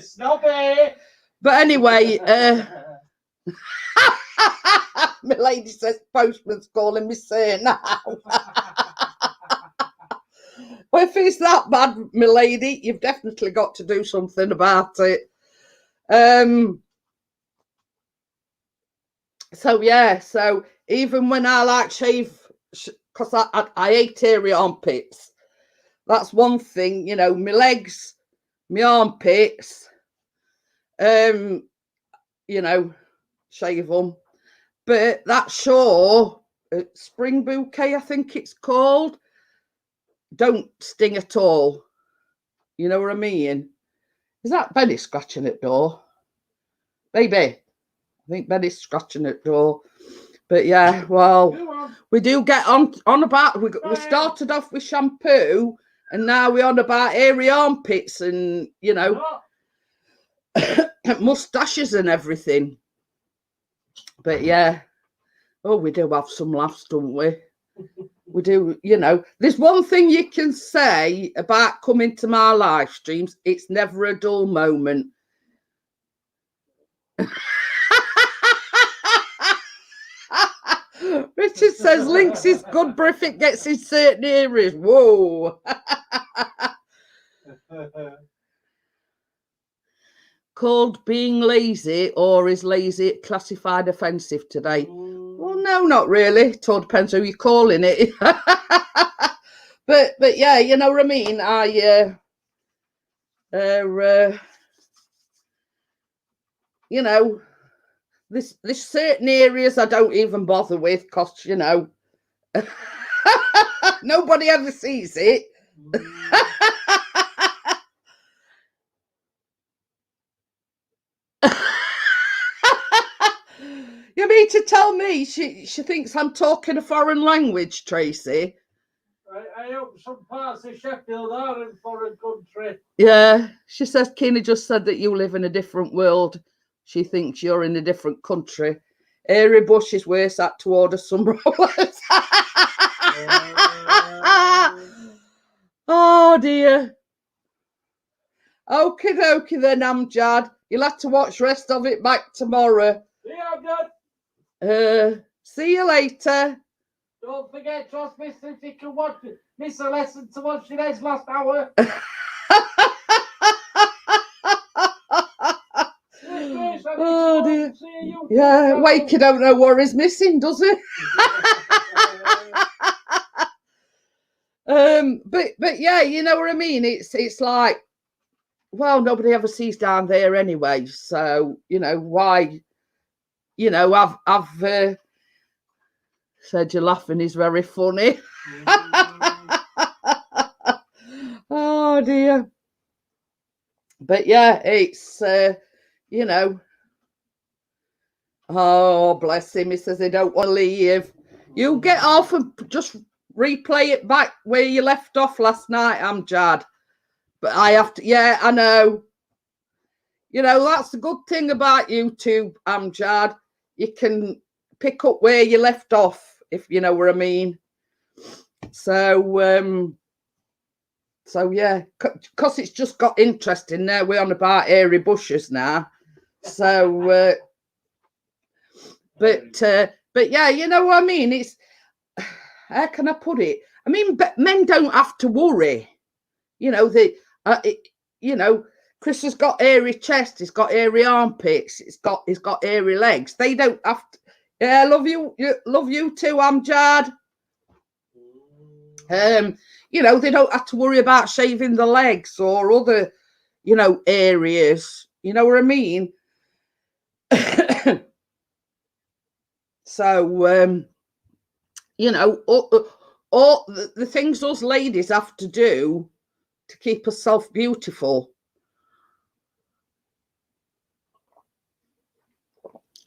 Stop it. But anyway, my lady says postman's calling me sir now. Well, if it's that bad, my lady, you've definitely got to do something about it. So yeah, so even when I like shave, because I hate hairy armpits. That's one thing, you know, my legs, my armpits, you know, shave them. But that Shaw, Spring Bouquet, I think it's called, don't sting at all. You know what I mean? Is that Benny scratching at door? Baby, I think Benny's scratching at door. But yeah, well, we do get on about, we started off with shampoo, and now we're on about hairy armpits and, you know, mustaches and everything. But yeah, oh, we do have some laughs, don't we? We do, you know. There's one thing you can say about coming to my live streams: it's never a dull moment. Richard says links is good, but if it gets in certain areas, whoa. Called being lazy, or is lazy classified offensive today? Well, no, not really. It all depends who you're calling it. but yeah, you know what I mean. You know, there's certain areas I don't even bother with because, you know, nobody ever sees it. You mean to tell me she thinks I'm talking a foreign language, Tracy? I hope some parts of Sheffield are in foreign country. Yeah, she says Kina just said that you live in a different world. She thinks you're in a different country. Airy Bush is worse at to order some rollers. Oh dear. Okie dokie then, Amjad. You'll have to watch rest of it back tomorrow. Yeah, good. See you later. Don't forget to ask Mister if you can miss a lesson to watch today's last hour. Oh dear. Yeah, Wakey don't know what he's missing, does he? But yeah, you know what I mean. It's like, well, nobody ever sees down there anyway. So you know why? You know, I've said you're laughing is very funny. Oh dear. But yeah, it's you know. Oh, bless him. He says they don't want to leave. You get off and just replay it back where you left off last night, Amjad. But I have to, yeah, I know. You know, that's the good thing about YouTube, Amjad. You can pick up where you left off, if you know what I mean. So yeah, because it's just got interesting now. We're on about airy bushes now. So, but yeah, you know what I mean? It's, how can I put it? I mean, but men don't have to worry. You know, you know, Chris has got airy chest, he's got airy armpits, he's got airy legs. They don't have to. Yeah, love you too, Amjad. You know, they don't have to worry about shaving the legs or other, you know, areas. You know what I mean? So, you know, all the things us ladies have to do to keep herself beautiful.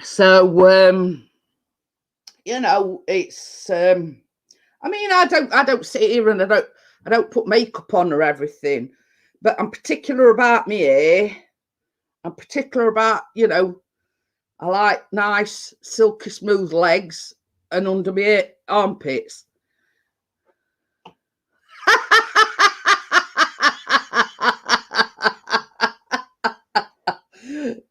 So, you know, it's. I mean, I don't sit here and I don't put makeup on or everything, but I'm particular about me hair. I'm particular about, you know, I like nice, silky smooth legs and under my armpits.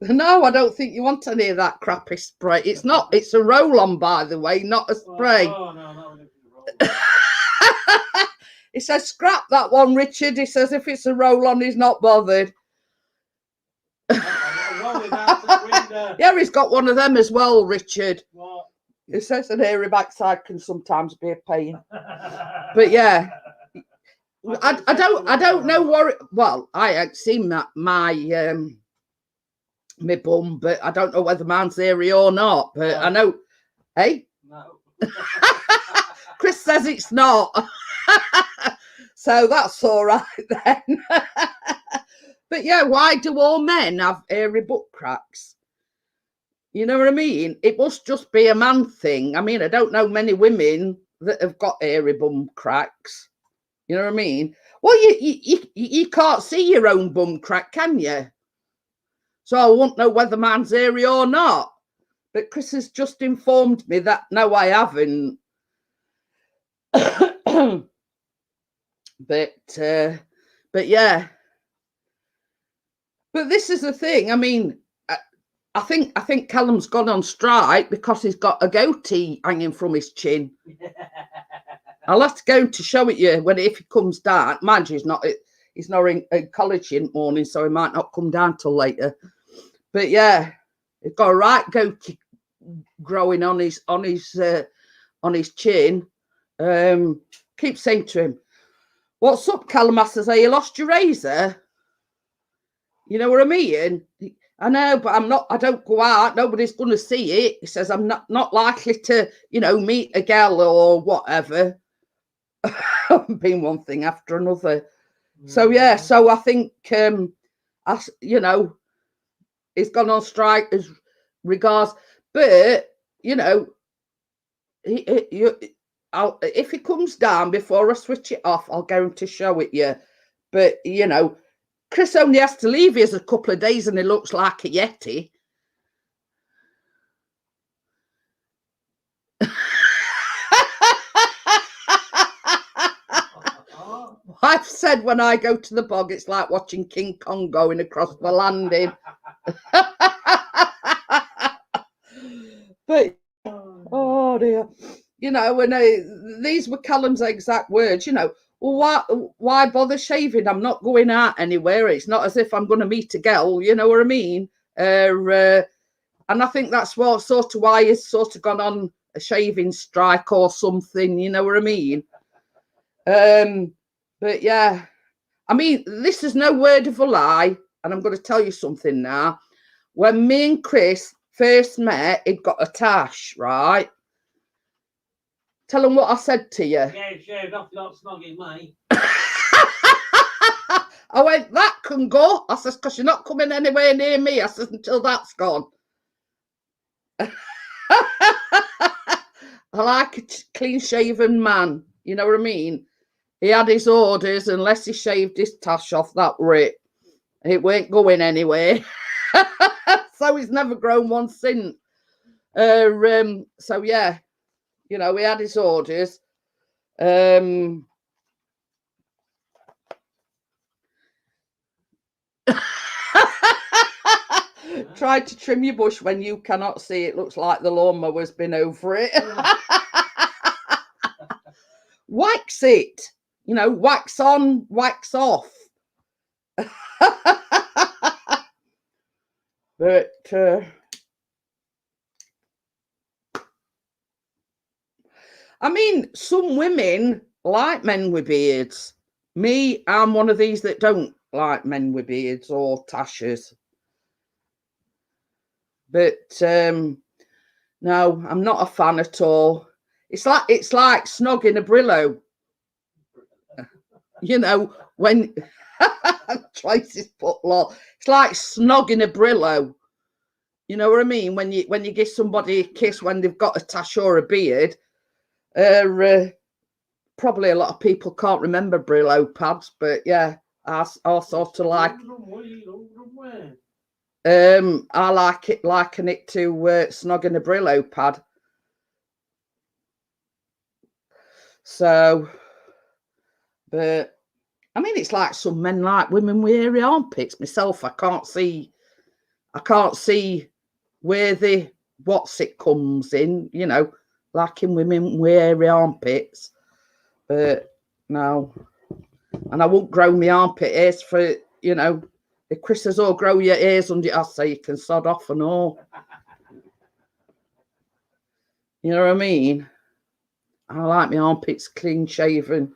No, I don't think you want any of that crappy spray. It's not. It's a roll-on, by the way, not a spray. Oh, no. He says, scrap that one, Richard. He says, if it's a roll-on, he's not bothered. Yeah, he's got one of them as well, Richard. What? He says an hairy backside can sometimes be a pain. But yeah, I don't know what. Well, I ain't seen my bum, but I don't know whether mine's hairy or not. But I know. Hey. No. Chris says it's not. So that's all right then. But yeah, why do all men have hairy butt cracks? You know what I mean? It must just be a man thing. I mean, I don't know many women that have got hairy bum cracks. You know what I mean? Well, you can't see your own bum crack, can you? So I won't know whether mine's hairy or not. But Chris has just informed me that no, I haven't. But yeah. But this is the thing. I mean, I think Callum's gone on strike because he's got a goatee hanging from his chin. I'll have to go to show it you if he comes down. Mind you, he's not in college in the morning, so he might not come down till later. But yeah, he's got a right goatee growing on his chin. Keep saying to him, "What's up, Callum?" I says, "Have you lost your razor?" You know what I mean? I know, but I don't go out. Nobody's going to see it. He says, I'm not likely to, meet a girl or whatever. Being one thing after another. So, yeah. So I think, he's gone on strike as regards. But, if he comes down before I switch it off, I'll go to show it you. But, Chris only has to leave here a couple of days and he looks like a Yeti. I've said when I go to the bog, it's like watching King Kong going across the landing. But, oh dear. And these were Callum's exact words, well, why bother shaving? I'm not going out anywhere. It's not as if I'm going to meet a girl, you know what I mean? And I think that's what sort of why he's sort of gone on a shaving strike or something, you know what I mean? But yeah, I mean, this is no word of a lie, and I'm going to tell you something now. When me and Chris first met, he'd got a tash, right? Tell him what I said to you. Yeah, shaved off, not snogging me. I went, that can go. I says, because you're not coming anywhere near me. I says, until that's gone. I like a clean-shaven man. You know what I mean? He had his orders. Unless he shaved his tash off, that were it. It weren't going anywhere. So he's never grown one since. So, yeah. He had his orders. Tried to trim your bush when you cannot see it. Looks like the lawnmower's been over it. Wax it. Wax on, wax off. But I mean, some women like men with beards. Me, I'm one of these that don't like men with beards or tashes. But no, I'm not a fan at all. It's like snogging a Brillo. When Tracy's put law, it's like snogging a Brillo. You know what I mean? When you give somebody a kiss when they've got a tash or a beard. Probably a lot of people can't remember Brillo pads, but yeah, I sort of like. I liken it to snogging a Brillo pad. So, but I mean, it's like some men like women with hairy armpits. Myself, I can't see where the what's it comes in. Like in women with hairy armpits. But no, and I won't grow my armpit hairs for if Chris says, "Oh, grow your ears under," I say you can sod off and all. You know what I mean? I like my armpits clean shaven,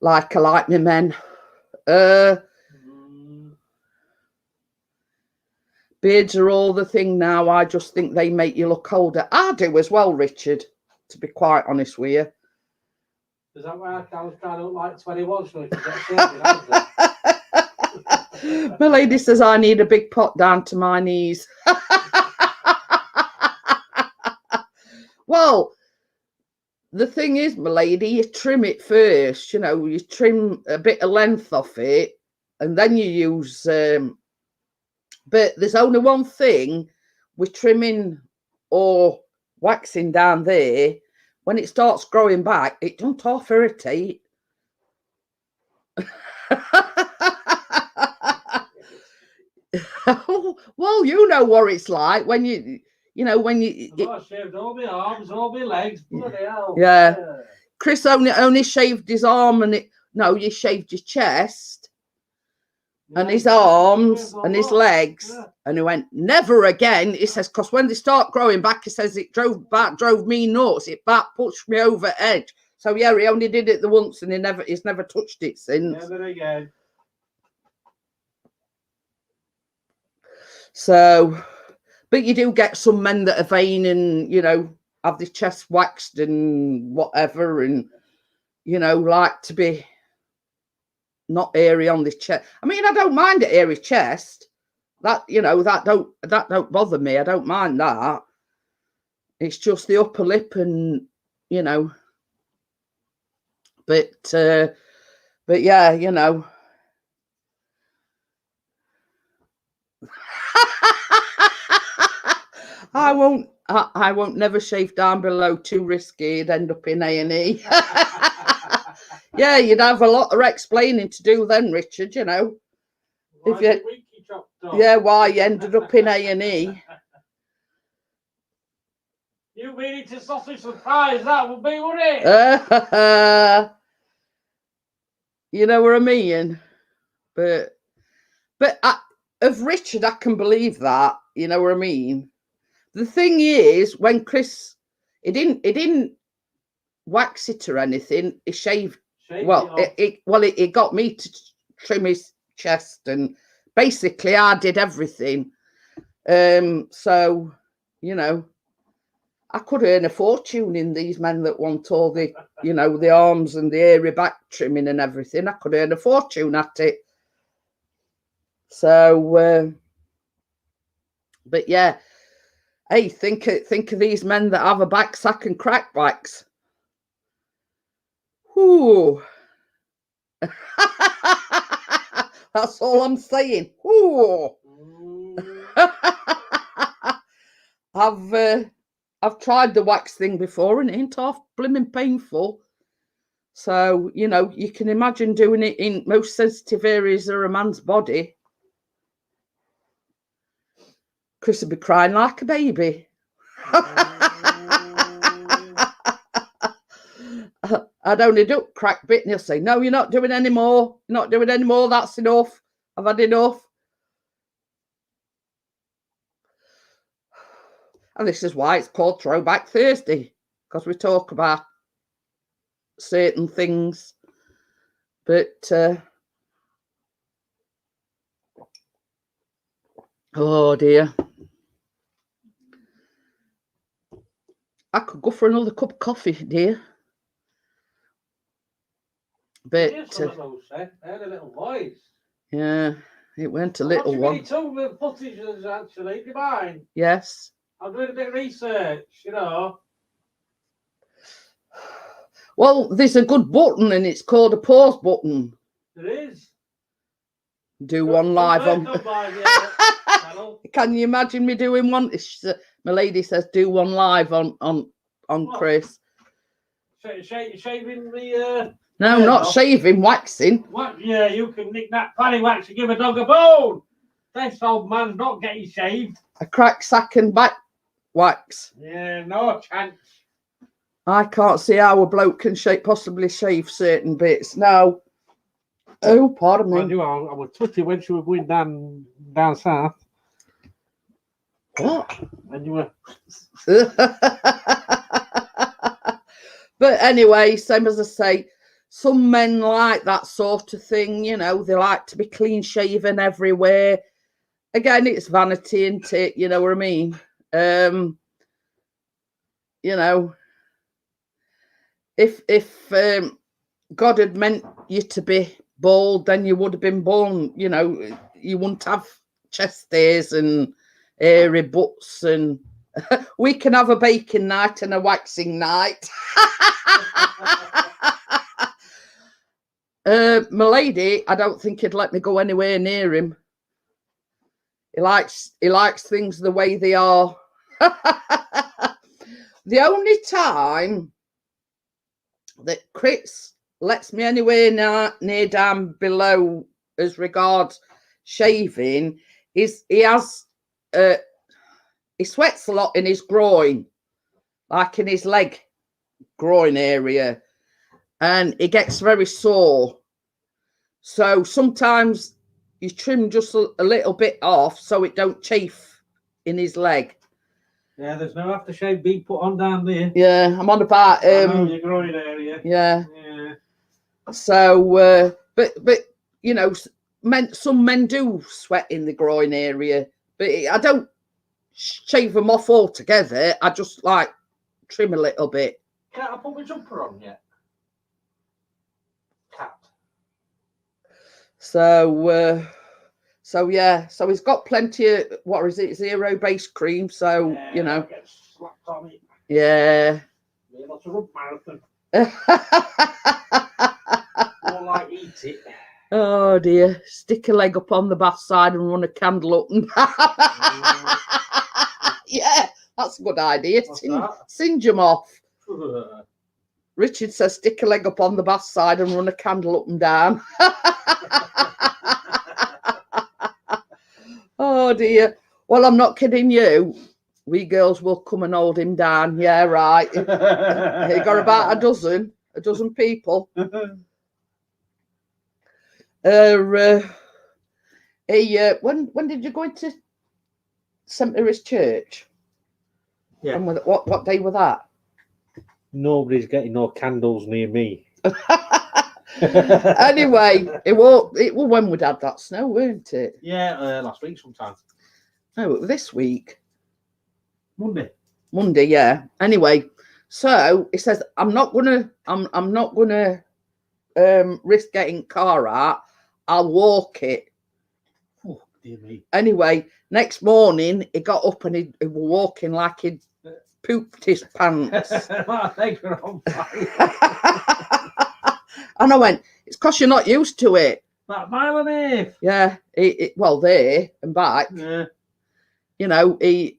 like I like my men. Beards are all the thing now. I just think they make you look older. I do as well, Richard, to be quite honest with you. Is that why I was trying to look like 21 so he could get shaved? My lady says I need a big pot down to my knees. Well, the thing is, my lady, you trim it first. You trim a bit of length off it, and then you use But there's only one thing with trimming or waxing down there. When it starts growing back, it don't half irritate. Well, you know what it's like when you when you. I shaved all my arms, all my legs. Bloody hell. Yeah. Chris only shaved his arm you shaved your chest and his arms and his legs. And he went, never again. He says, because when they start growing back, he says it drove me nuts. It pushed me over edge. So yeah, he only did it the once and he's never touched it since. Never again. So, but you do get some men that are vain and, have their chest waxed and whatever, and, like to be not airy on the chest. I mean, I don't mind an airy chest. That, that don't bother me. I don't mind that. It's just the upper lip and, but yeah, I won't never shave down below, too risky. It'd end up in A&E. Yeah, you'd have a lot of explaining to do then, Richard, Why why you ended up in A&E. You mean it's a sausage surprise, that would be, wouldn't it? You know what I mean? But of Richard, I can believe that. You know what I mean? The thing is, when Chris, he didn't wax it or anything. He shaved. It got me to trim his chest, and basically I did everything. So, I could earn a fortune in these men that want all the, the arms and the airy back trimming and everything. I could earn a fortune at it. So, but yeah, hey, think of these men that have a back sack and crack wax. Ooh. That's all I'm saying. Ooh. I've tried the wax thing before and it ain't half blimmin' painful. So, you can imagine doing it in most sensitive areas of a man's body. Chris would be crying like a baby. I'd only do crack bit and he'll say, no, you're not doing any more. You're not doing any more. That's enough. I've had enough. And this is why it's called Throwback Thursday, because we talk about certain things. But, oh dear. I could go for another cup of coffee, dear. But I had a little voice. Yeah, it went a little one. Two footage is actually divine. Yes. I'm doing a bit of research, Well, there's a good button and it's called a pause button. There is. Do one live on. Can you imagine me doing one? My lady says do one live on what? Chris. Shaving the. No, not shaving, waxing. What? Yeah, you can nick that panny wax and give a dog a bone. This old man's not getting shaved. A crack sack and back wax. Yeah, no chance. I can't see how a bloke can possibly shave certain bits. No. Oh, pardon me. I was twitty when she was going down south. What? And you were. But anyway, same as I say, some men like that sort of thing, they like to be clean shaven everywhere. Again, it's vanity, isn't it? You know what I mean? If God had meant you to be bald, then you would have been born, you wouldn't have chest hairs and hairy butts, and we can have a baking night and a waxing night. My lady, I don't think he'd let me go anywhere near him. He likes things the way they are. The only time that Chris lets me anywhere near down below as regards shaving is he sweats a lot in his groin, like in his leg groin area, and it gets very sore. So sometimes you trim just a little bit off so it don't chafe in his leg. Yeah, there's no aftershave being put on down there. Yeah, I'm on about your groin area. Yeah. Yeah. So but you know, some men do sweat in the groin area, but I don't shave them off altogether. I just like trim a little bit. Can't I put my jumper on yet? Cat. So yeah, so he's got plenty of, what is it, zero base cream, so Yeah, you know. Get slapped on it. Yeah. Be able to run marathon. More like eat it. Oh dear, stick a leg up on the backside and run a candle up and yeah, that's a good idea. Singe them off. Richard says stick a leg up on the backside and run a candle up and down. Oh dear. Well, I'm not kidding you. We girls will come and hold him down. Yeah, right. He got about a dozen people. When did you go into St. Mary's Church? Yeah. And what day was that? Nobody's getting no candles near me. Anyway, it was when we'd had that snow, weren't it? Yeah, last week sometime. No, it was this week. Monday, yeah. Anyway, so it says I'm not gonna risk getting car out. I'll walk it. Oh, dear me. Anyway, next morning he got up and he was walking like he'd pooped his pants. My legs were on fire. And I went, it's because you're not used to it. That mile and a half. Yeah, well, there and back. Yeah. You know, he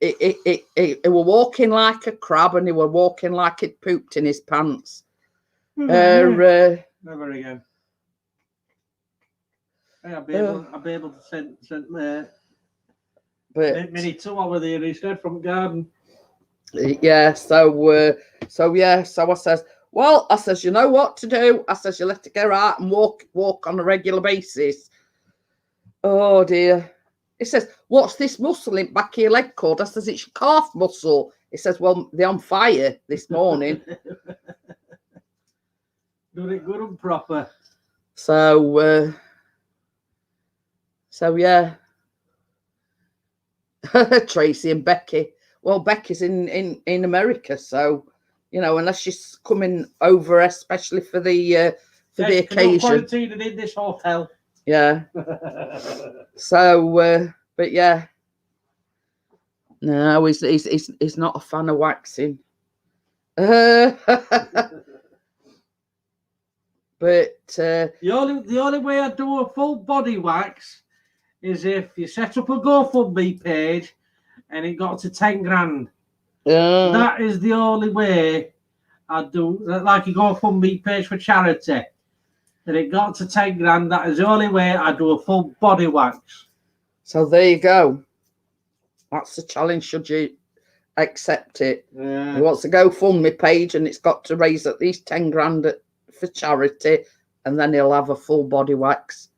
were walking like a crab and he were walking like he'd pooped in his pants. Never again. Hey, I'll be able to send mini 2 over there instead from garden. Yeah, so I says, well, I says, you know what to do. I says, you let it go out and walk on a regular basis. Oh dear. He says, what's this muscle in back of your leg called? I says, it's your calf muscle. He says, well, they're on fire this morning. Doing it good and proper. So yeah. Tracy and Becky. Well, Becky's in America, so you know, unless she's coming over, especially for the occasion. Quarantined in this hotel. Yeah. So, but yeah. No, he's not a fan of waxing. But the only way I do a full body wax is if you set up a GoFundMe page and it got to 10 grand. That is the only way I do, like a GoFundMe page for charity. And it got to 10 grand. That is the only way I do a full body wax. So there you go. That's the challenge. Should you accept it? Yeah. He wants to GoFundMe page, and it's got to raise at least 10 grand for charity, and then he'll have a full body wax.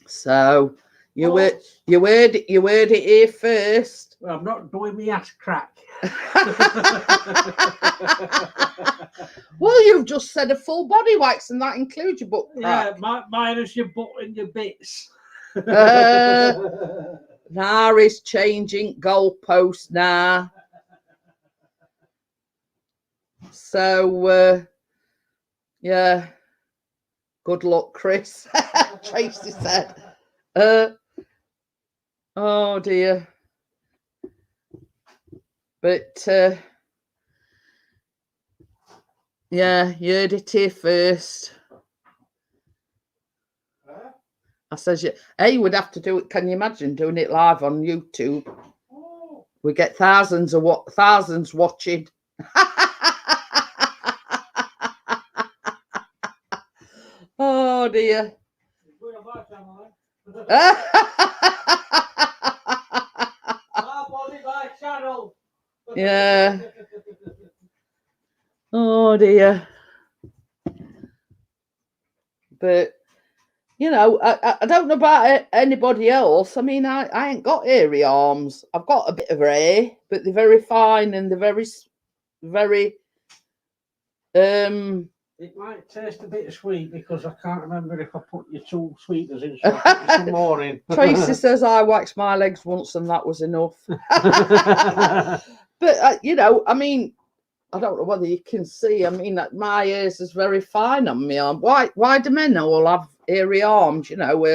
So you heard it here first. Well, I'm not doing me ass crack. Well, you've just said a full body wax, and that includes your butt crack. Yeah, minus your butt and your bits. Now he's changing goalposts now. So, yeah. Good luck, Chris. Tracy said. Oh dear. But yeah, you heard it here first. I says, yeah, you would have to do it. Can you imagine doing it live on YouTube? Oh. We get thousands watching. Oh dear. Yeah. Oh dear. But you know, I don't know about anybody else. I mean, I ain't got hairy arms. I've got a bit of hair, but they're very fine and they're very It might taste a bit sweet because I can't remember if I put your 2 sweeteners in, so I'll put some more in. Tracy says I waxed my legs once and that was enough. But you know, I mean, I don't know whether you can see. I mean, my ears is very fine on me arm. Why do men all have hairy arms? You know,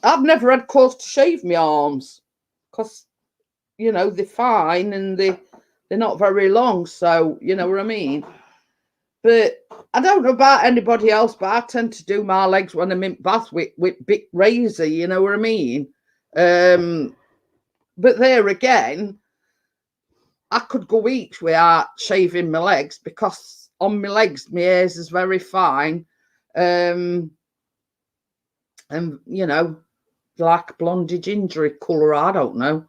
I've never had cause to shave my arms because you know they're fine and they're not very long. So you know what I mean. But I don't know about anybody else, but I tend to do my legs when I'm in bath with big razor. You know what I mean. But there again, I could go weeks without shaving my legs because on my legs, my hairs is very fine. And, you know, like blondie gingery colour, I don't know.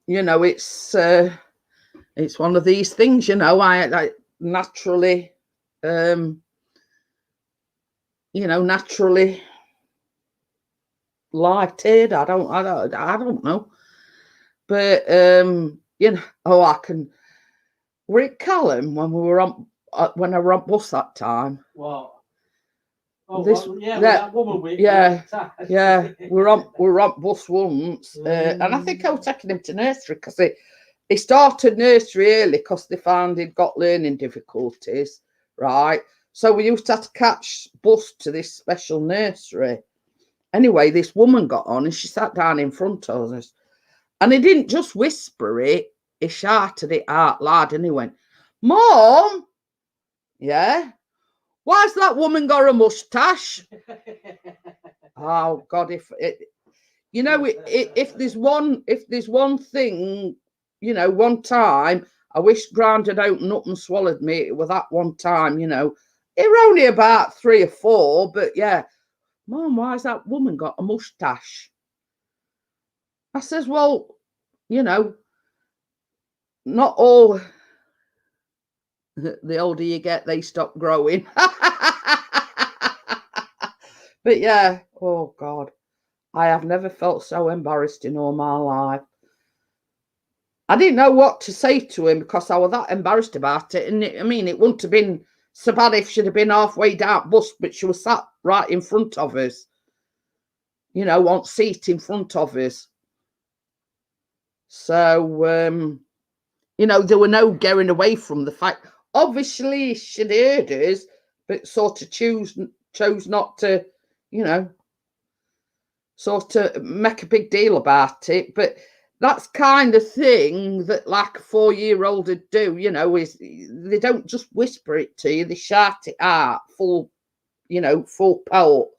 You know, it's one of these things, you know, I naturally, you know, naturally lighted. I don't know. But you know, I can. Were it Callum when we were on when I were on bus that time? What? Oh, yeah, that woman with yeah. We're on bus once, and I think I was taking him to nursery because he started nursery early because they found he'd got learning difficulties, right? So we used to have to catch bus to this special nursery. Anyway, this woman got on and she sat down in front of us. And he didn't just whisper it, he shouted it out loud and he went, Mom, yeah, why's that woman got a moustache? Oh God, if there's one thing, you know, one time, I wish Grand had opened up and swallowed me with that one time, you know. It were only about 3 or 4, but yeah, Mom, why's that woman got a moustache? I says, well, you know, not all the older you get, they stop growing. But yeah, oh God, I have never felt so embarrassed in all my life. I didn't know what to say to him because I was that embarrassed about it. And I mean, it wouldn't have been so bad if she'd have been halfway down bus, but she was sat right in front of us, you know, on seat in front of us. So, you know, there were no getting away from the fact. Obviously, she'd heard us, but sort of chose not to, you know, sort of make a big deal about it. But that's kind of thing that like a 4-year-old would do, you know, is they don't just whisper it to you, they shout it out full, you know, full pelt.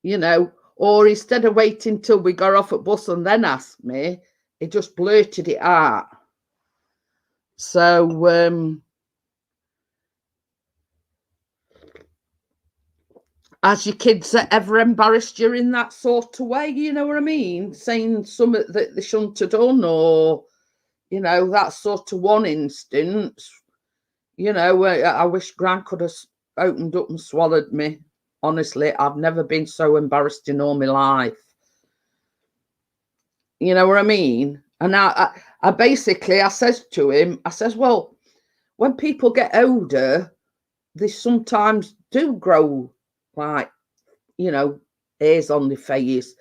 You know, or instead of waiting till we got off at bus and then asked me, he just blurted it out. So, has your kids ever embarrassed you in that sort of way? You know what I mean? Saying something that they shouldn't have done, or, you know, that sort of one instance. You know, I wish Gran could have opened up and swallowed me. Honestly, I've never been so embarrassed in all my life. You know what I mean? And I basically, I says to him, I says, well, when people get older, they sometimes do grow like, you know, hairs on their face.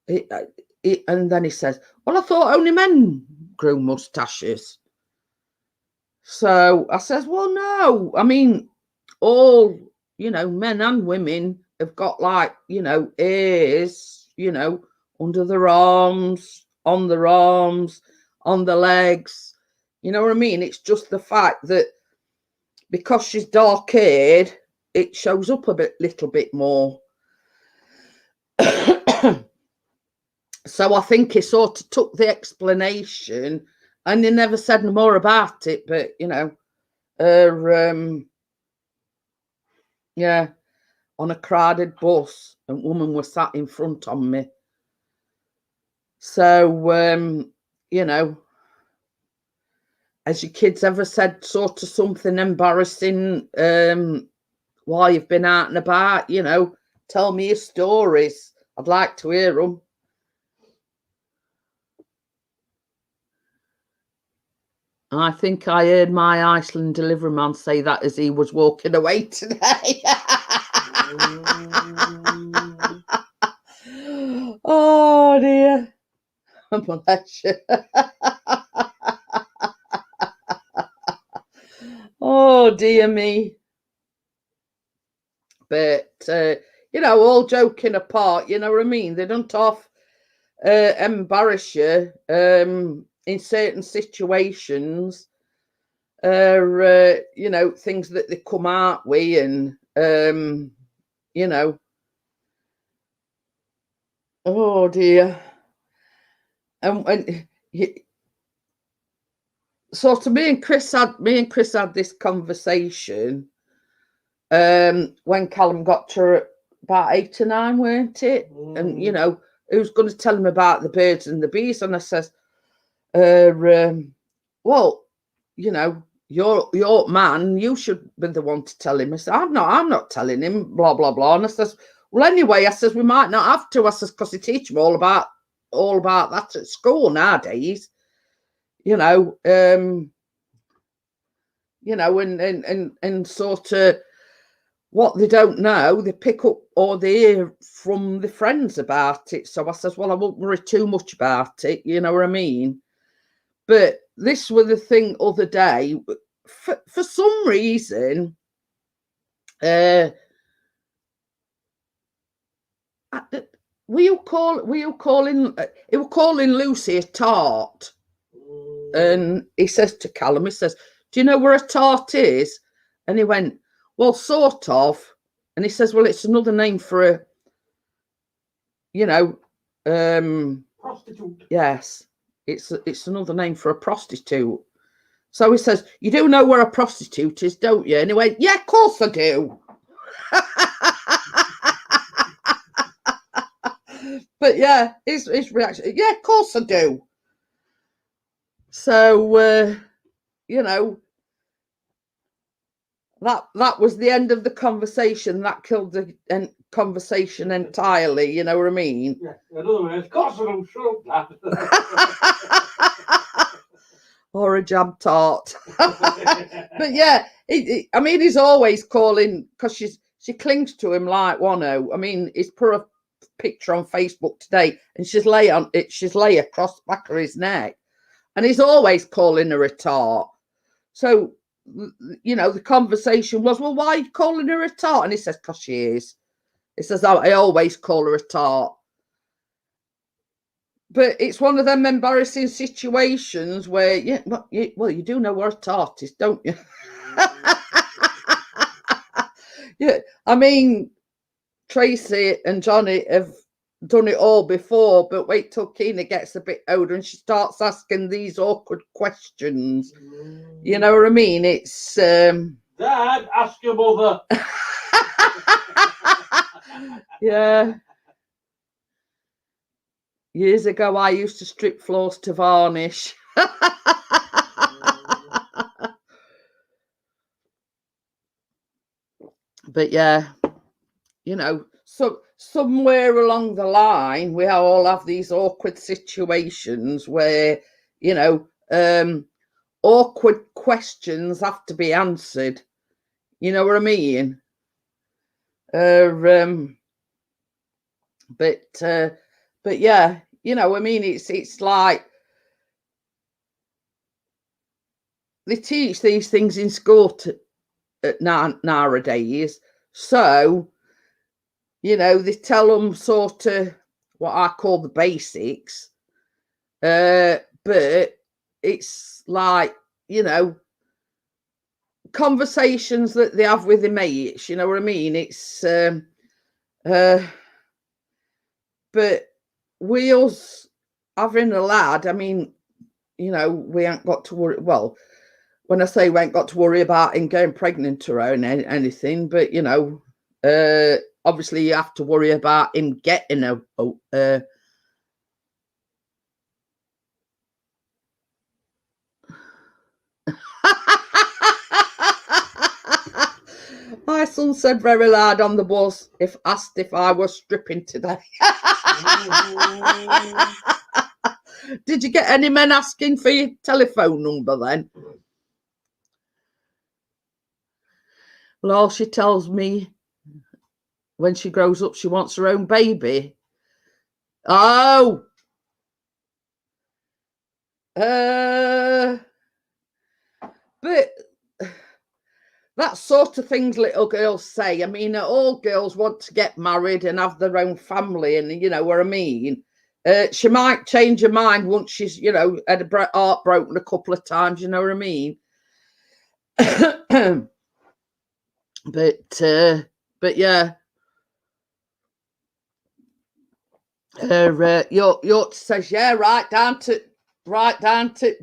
And then he says, well, I thought only men grew moustaches. So I says, well, no. I mean, all, you know, men and women have got like, you know, hairs, you know, under their arms, on the legs. You know what I mean? It's just the fact that because she's dark-haired, it shows up a little bit more. So I think he sort of took the explanation and he never said no more about it. But, you know, yeah, on a crowded bus, a woman was sat in front of me. So, you know, has your kids ever said sort of something embarrassing while you've been out and about? You know, tell me your stories. I'd like to hear them. I think I heard my Iceland delivery man say that as he was walking away today. Oh dear. Bless you. Oh dear me. But you know, all joking apart, you know what I mean? They don't off embarrass you in certain situations. You know, things that they come out with, and you know. Oh dear. And sort of me and Chris had this conversation when Callum got to about 8 or 9, weren't it? And you know, who's going to tell him about the birds and the bees? And I says, well, you know, your man, you should be the one to tell him. I said, I'm not telling him, blah blah blah. And I says, well, anyway, I says we might not have to. I says, because they teach them all about that at school nowadays. You know, and sort of what they don't know, they pick up or they hear from the friends about it. So I says, well, I won't worry too much about it. You know what I mean? But this was the thing other day. For some reason, we were calling Lucy a tart. And he says to Callum, he says, do you know where a tart is? And he went, well, sort of. And he says, well, it's another name for a, you know, prostitute. Yes, it's another name for a prostitute. So he says, you do know where a prostitute is, don't you? And he went, yeah, of course I do. But yeah, his reaction, yeah, of course I do. So, you know, that was the end of the conversation. That killed the conversation entirely. You know what I mean? Yeah, in other words, of course I don't show that. Or a jam tart. But yeah, I mean, he's always calling because she clings to him like Wano. I mean, he's put a picture on Facebook today, and she's lay across the back of his neck, and he's always calling her a tart. So, you know, the conversation was, well, why are you calling her a tart? And he says, because she is. He says, I always call her a tart. But it's one of them embarrassing situations where, yeah, well, you do know what a tart is, don't you? Yeah, I mean, Tracy and Johnny have done it all before, but wait till Keena gets a bit older and she starts asking these awkward questions. You know what I mean? It's Dad, ask your mother. Yeah. Years ago, I used to strip floors to varnish. But yeah, you know, so somewhere along the line, we all have these awkward situations where, you know, awkward questions have to be answered. You know what I mean? But yeah, you know, I mean, it's like they teach these things in school nowadays. So, you know, they tell them sort of what I call the basics. But it's like, you know, conversations that they have with their mates, you know what I mean? It's but we us having a lad, I mean, you know, we ain't got to worry. Well, when I say we ain't got to worry about him getting pregnant or anything, but you know, obviously you have to worry about him getting a My son said very loud on the bus if asked if I was stripping today. Did you get any men asking for your telephone number then? Well, all she tells me when she grows up, she wants her own baby. Oh. But that sort of things little girls say. I mean, all girls want to get married and have their own family, and you know what I mean. She might change her mind once she's, you know, had her heart broken a couple of times. You know what I mean. But yeah, York says, yeah, right down to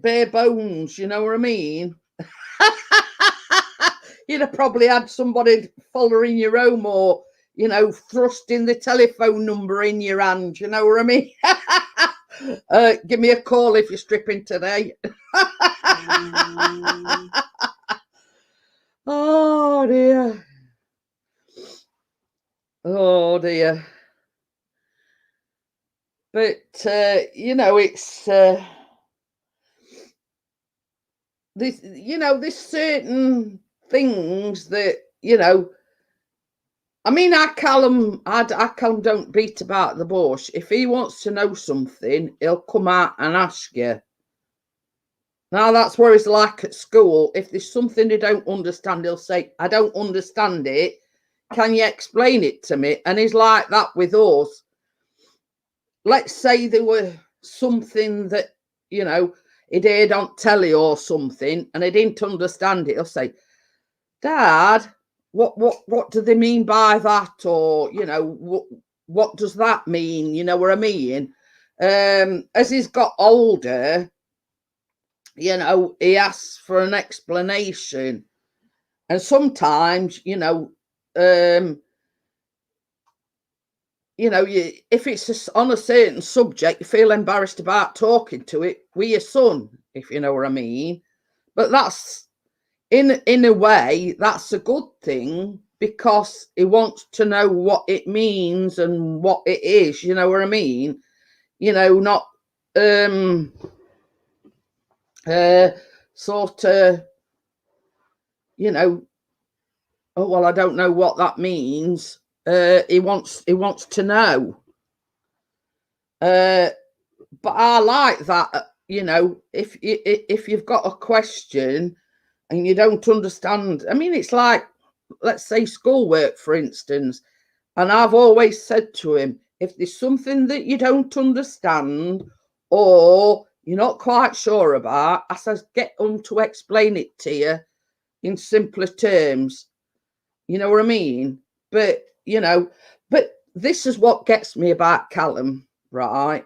bare bones. You know what I mean. You'd have probably had somebody following your home, or you know, thrusting the telephone number in your hand. You know what I mean? Give me a call if you're stripping today. Oh dear. Oh dear. But you know, it's this. You know, there's certain things that, you know. I mean, I Callum don't beat about the bush. If he wants to know something, he'll come out and ask you. Now, that's where he's like at school. If there's something he don't understand, he'll say, I don't understand it. Can you explain it to me? And he's like that with us. Let's say there were something that, you know, he'd heard on telly or something, and he didn't understand it. He'll say, Dad, what do they mean by that? Or, you know, what does that mean? You know what I mean? As he's got older, you know, he asks for an explanation. And sometimes, you know, if it's on a certain subject, you feel embarrassed about talking to it with your son, if you know what I mean. But that's, in a way, that's a good thing, because he wants to know what it means and what it is, you know what I mean? You know, not sort of, you know, oh well, I don't know what that means. He wants to know. But I like that, you know, if you've got a question and you don't understand. I mean, it's like, let's say schoolwork, for instance. And I've always said to him, if there's something that you don't understand or you're not quite sure about, I says, get them to explain it to you in simpler terms. You know what I mean? But, you know, but this is what gets me about Callum, right?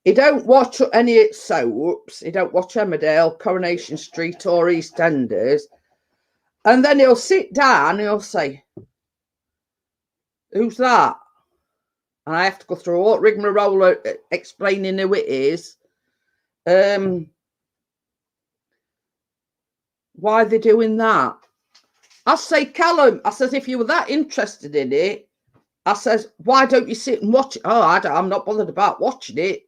He don't watch any soaps. He don't watch Emmerdale, Coronation Street or EastEnders. And then he'll sit down and he'll say, who's that? And I have to go through all rigmarole explaining who it is. Why are they doing that? I say, Callum, I says, if you were that interested in it, I says, why don't you sit and watch it? Oh, I'm not bothered about watching it.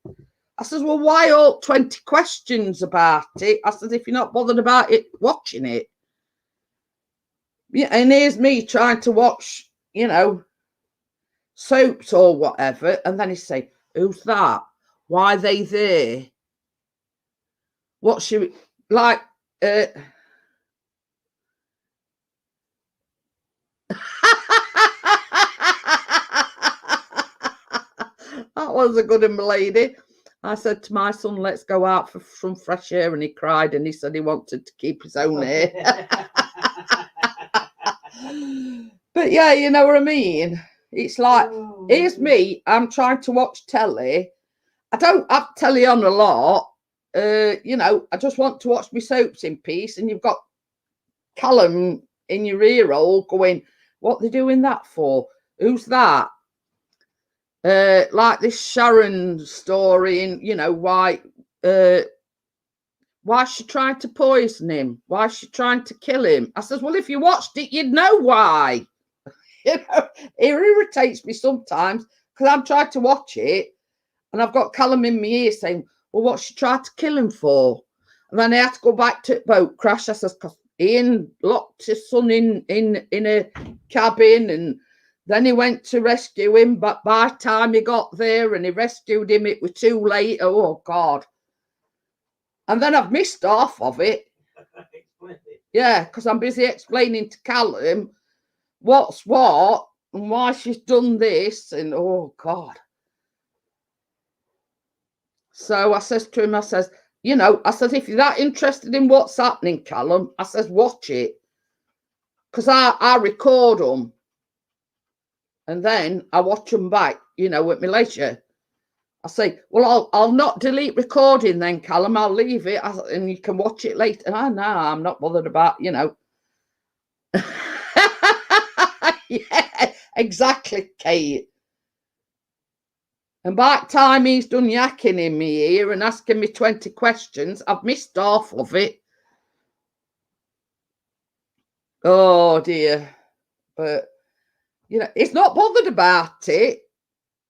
I says, well, why all 20 questions about it? I says, if you're not bothered about it, watching it. Yeah, and here's me trying to watch, you know, soaps or whatever. And then he say, who's that? Why are they there? What should we, like, that was a good one, lady. I said to my son, let's go out for some fresh air, and he cried, and he said he wanted to keep his own hair. But yeah, you know what I mean? It's like, here's me, I'm trying to watch telly. I don't have telly on a lot. You know, I just want to watch my soaps in peace, and you've got Callum in your ear hole going, what they doing that for? Who's that? Like this Sharon story, and you know, why she trying to poison him? Why is she trying to kill him? I says, well, if you watched it, you'd know why. You know, it irritates me sometimes because I'm trying to watch it and I've got Callum in my ear saying, well, what she tried to kill him for? And then I had to go back to boat crash. I says, because Ian locked his son in a cabin, and then he went to rescue him. But by the time he got there and he rescued him, it was too late. Oh, God. And then I've missed half of it. Yeah, because I'm busy explaining to Callum what's what and why she's done this. And, oh, God. So I says to him, I says, you know, I says, if you're that interested in what's happening, Callum, I says, watch it. Because I record them. And then I watch them back, you know, at my leisure. I say, well, I'll not delete recording then, Callum. I'll leave it and you can watch it later. And no, I'm not bothered about, you know. Yeah, exactly, Kate. And by the time he's done yakking in me ear and asking me 20 questions, I've missed half of it. Oh, dear. But, you know, he's not bothered about it.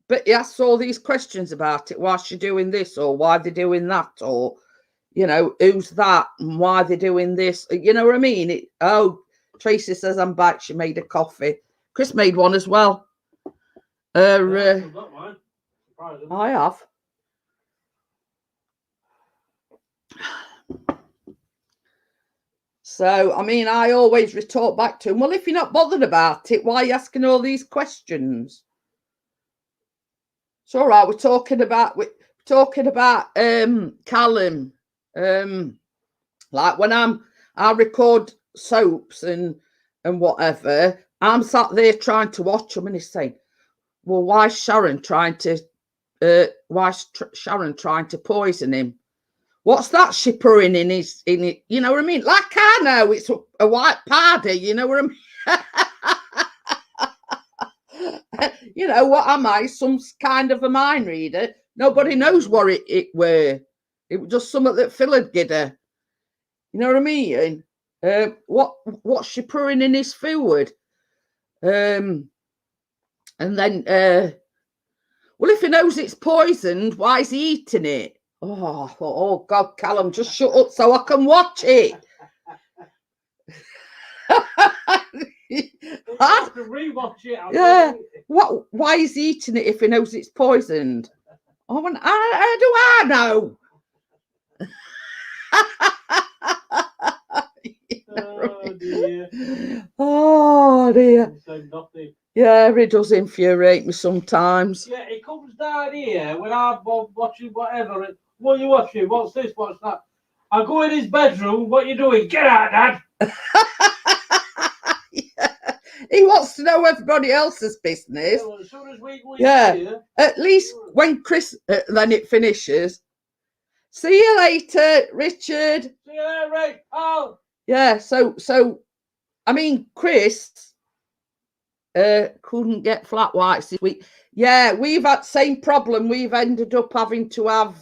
But he asks all these questions about it. Why's she doing this? Or why they're doing that? Or, you know, who's that? And why they're doing this? You know what I mean? Tracy says I'm back. She made a coffee. Chris made one as well. I have. So, I mean, I always retort back to him, well, if you're not bothered about it, why are you asking all these questions? It's all right. We're talking about Callum. Like when I record soaps and whatever, I'm sat there trying to watch them, and he's saying, well, why's Sharon trying to poison him? What's that she pouring in it? You know what I mean? Like I know it's a white powder, you know what I mean? You know, what am I? Some kind of a mind reader? Nobody knows what it were. It was just something that Phil had given her. You know what I mean? What's she pouring in his food? And then, well, if he knows it's poisoned, why is he eating it? Oh, God, Callum, just shut up so I can watch it. I have to rewatch it. Yeah. Why is he eating it if he knows it's poisoned? Oh, how do I know? Dear. Oh, dear. So nothing. Yeah, it does infuriate me sometimes. Yeah, it comes down here when I'm watching whatever. What are you watching? What's this? What's that? I go in his bedroom. What are you doing? Get out, Dad. Yeah. He wants to know everybody else's business. Yeah, well, as soon as we here, at least when Chris, then it finishes. See you later, Richard. See you later, Rick. Oh. Yeah, so I mean, Chris couldn't get flat whites this week. Yeah, we've had the same problem. We've ended up having to have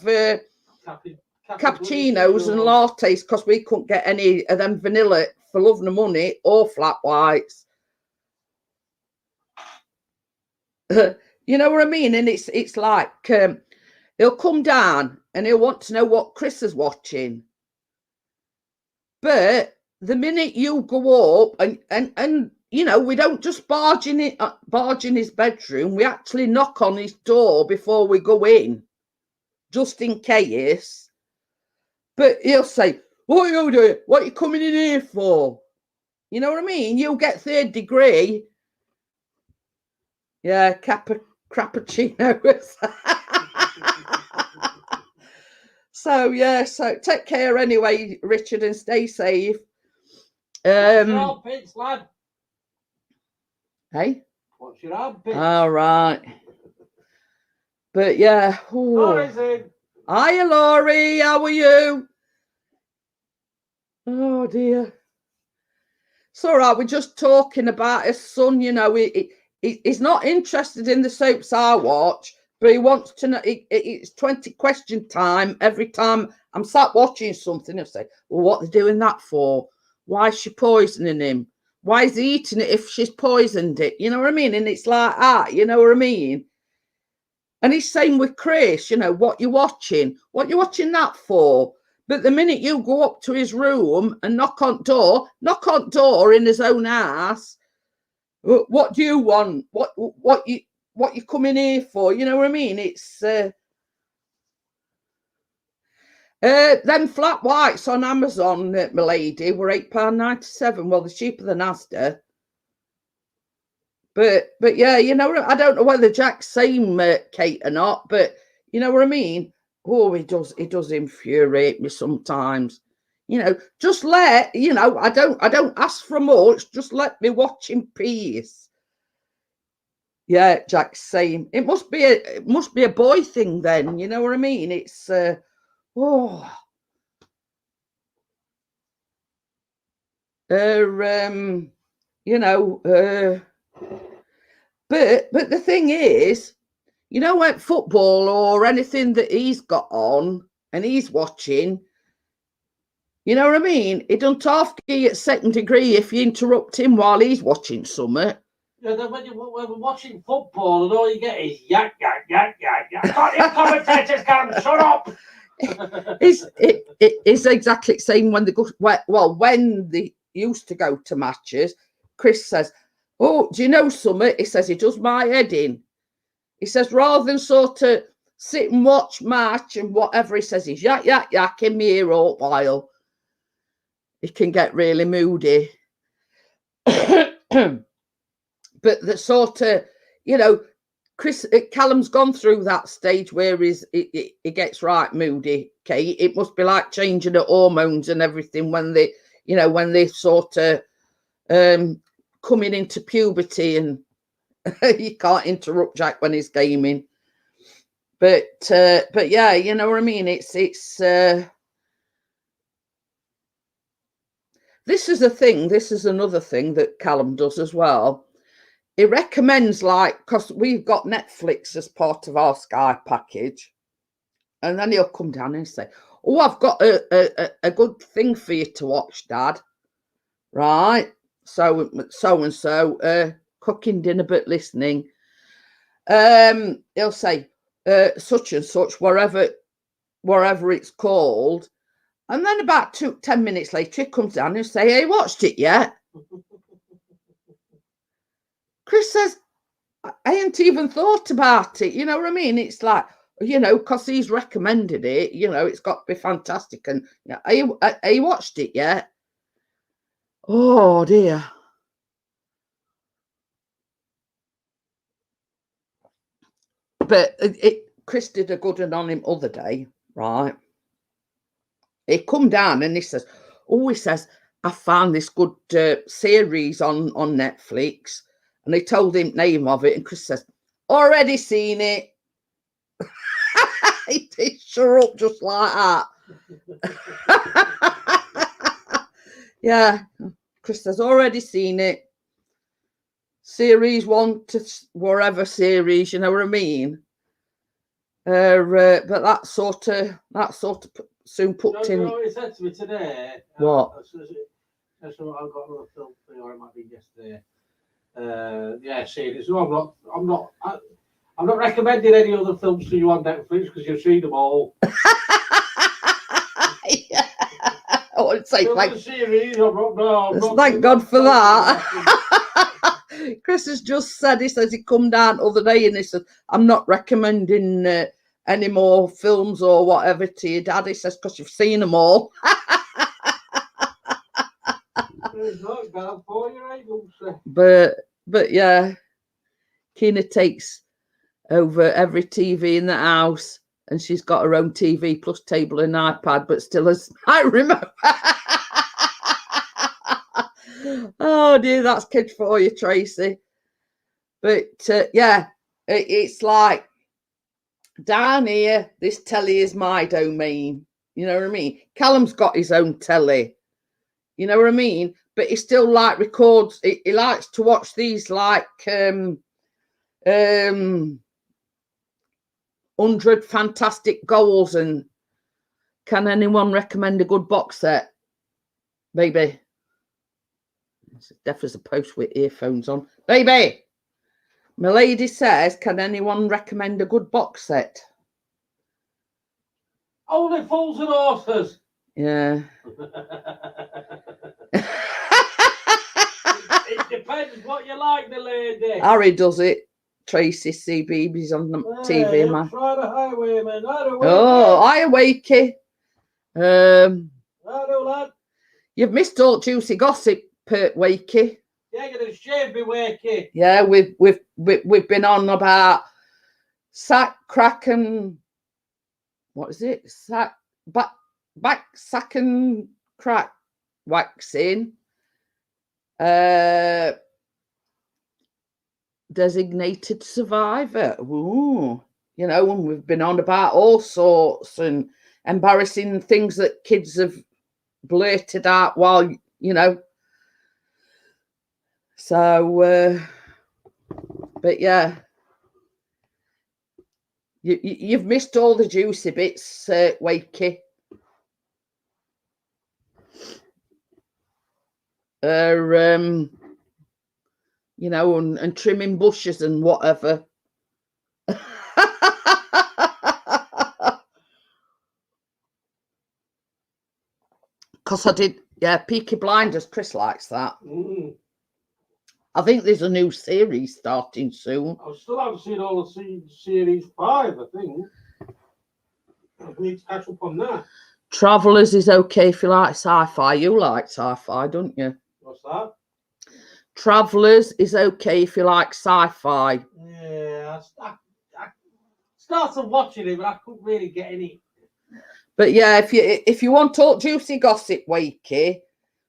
cappuccinos and lattes because we couldn't get any of them vanilla for love nor money or flat whites. You know what I mean? And it's like he'll come down and he'll want to know what Chris is watching. But the minute you go up and you know, we don't just barge in his bedroom. We actually knock on his door before we go in, just in case. But he'll say, what are you doing? What are you coming in here for? You know what I mean? You'll get 3rd degree. Yeah, cappuccinos. So yeah, so take care anyway, Richard, and stay safe. What's your armpits, lad? Hey? What's your armpits? All right. But yeah. Laurie's in. Hiya, Laurie. How are you? Oh dear. It's all right. We're just talking about his son. You know, he's not interested in the soaps I watch, but he wants to know. It's 20 question time every time I'm sat watching something. He'll say, "Well, what are they doing that for? Why is she poisoning him? Why is he eating it if she's poisoned it?" You know what I mean? And it's like that. You know what I mean? And he's saying with Chris, you know, what you're watching that for? But the minute you go up to his room and knock on door in his own house, what do you want? What you coming here for? You know what I mean? It's them flat whites on Amazon, my lady, were £8.97. Well, they're cheaper than Asda. But yeah, you know, I don't know whether Jack's same Kate or not, but you know what I mean? Oh, it does infuriate me sometimes. You know, just let, you know, I don't ask for much, just let me watch in peace. Yeah, Jack's same. It must be a boy thing then, you know what I mean? It's you know, but the thing is, you know, at football or anything that he's got on and he's watching, you know what I mean? He don't half get at second degree if you interrupt him while he's watching something. Yeah, then when we're watching football and all you get is yak, yak, yak, yak, yak. Can't you commentators can shut up? It's exactly the same when they go, well, when they used to go to matches, Chris says, "Oh, do you know something?" He says, "He does my head in." He says, rather than sort of sit and watch match and whatever, he says, he's yak, yak, yak in me ear all the while. He can get really moody. But the sort of, you know, Callum's gone through that stage where he gets right moody. Okay, it must be like changing the hormones and everything when they, you know, when they sort of coming into puberty, and you can't interrupt Jack when he's gaming. But yeah, you know what I mean. It's this is a thing. This is another thing that Callum does as well. He recommends, like, because we've got Netflix as part of our Sky package, and then he'll come down and say, "Oh, I've got a good thing for you to watch, Dad." Right? So and so, cooking dinner but listening. He'll say, such and such, wherever it's called. And then about 10 minutes later, he comes down and say, "Hey, watched it yet?" Chris says, "I ain't even thought about it." You know what I mean? It's like, you know, because he's recommended it, you know, it's got to be fantastic. And you know, are you watched it yet? Oh, dear. But Chris did a good one on him other day, right? He come down and he says, "I found this good series on Netflix." And they told him the name of it, and Chris says, "Already seen it." He sure up just like that. Yeah, Chris says, "Already seen it. Series 1 to whatever series," you know what I mean? But that sort of soon put in. You know what he said to me today? What? I've got another film for you, or it might be yesterday. Yeah, series. No, I'm not recommending any other films to you on Netflix because you've seen them all. Yeah. I would say thank thank God for that. Chris has just said, he says he come down the other day and he said, "I'm not recommending any more films or whatever to your dad." He says, "Because you've seen them all." But yeah, Keena takes over every TV in the house. and she's got her own TV plus table and iPad, but still has I remember. Oh dear, that's kid for you, Tracy. But yeah, it's like down here, this telly is my domain. You know what I mean? Callum's got his own telly. You know what I mean? But he still like records. He likes to watch these like 100 fantastic goals. And can anyone recommend a good box set, baby? It's deaf as a post with earphones on, baby. My lady says, can anyone recommend a good box set? Only Fools and Horses. Yeah. It depends what you like, the lady. Harry does it. Tracy CBeebies on the TV, man. Try the highwayman. Oh, I wakey. Lad. You've missed all juicy gossip, Wakey. Yeah, get a shave, be wakey. Yeah, we've been on about sack crack and what is it? Back sack and crack waxing. Designated survivor. Ooh, you know, and we've been on about all sorts and embarrassing things that kids have blurted out while, you know. So, but yeah, you've missed all the juicy bits, Wakey. You know, and trimming bushes and whatever. Because I did, yeah, Peaky Blinders. Chris likes that. I think there's a new series starting soon. I still haven't seen all of series 5, I think. I need to catch up on that. Travellers is okay if you like sci-fi. You like sci-fi, don't you? What's that? Travellers is okay if you like sci-fi. Yeah, I started watching it, but I couldn't really get any. But yeah, if you want all juicy gossip, Wakey,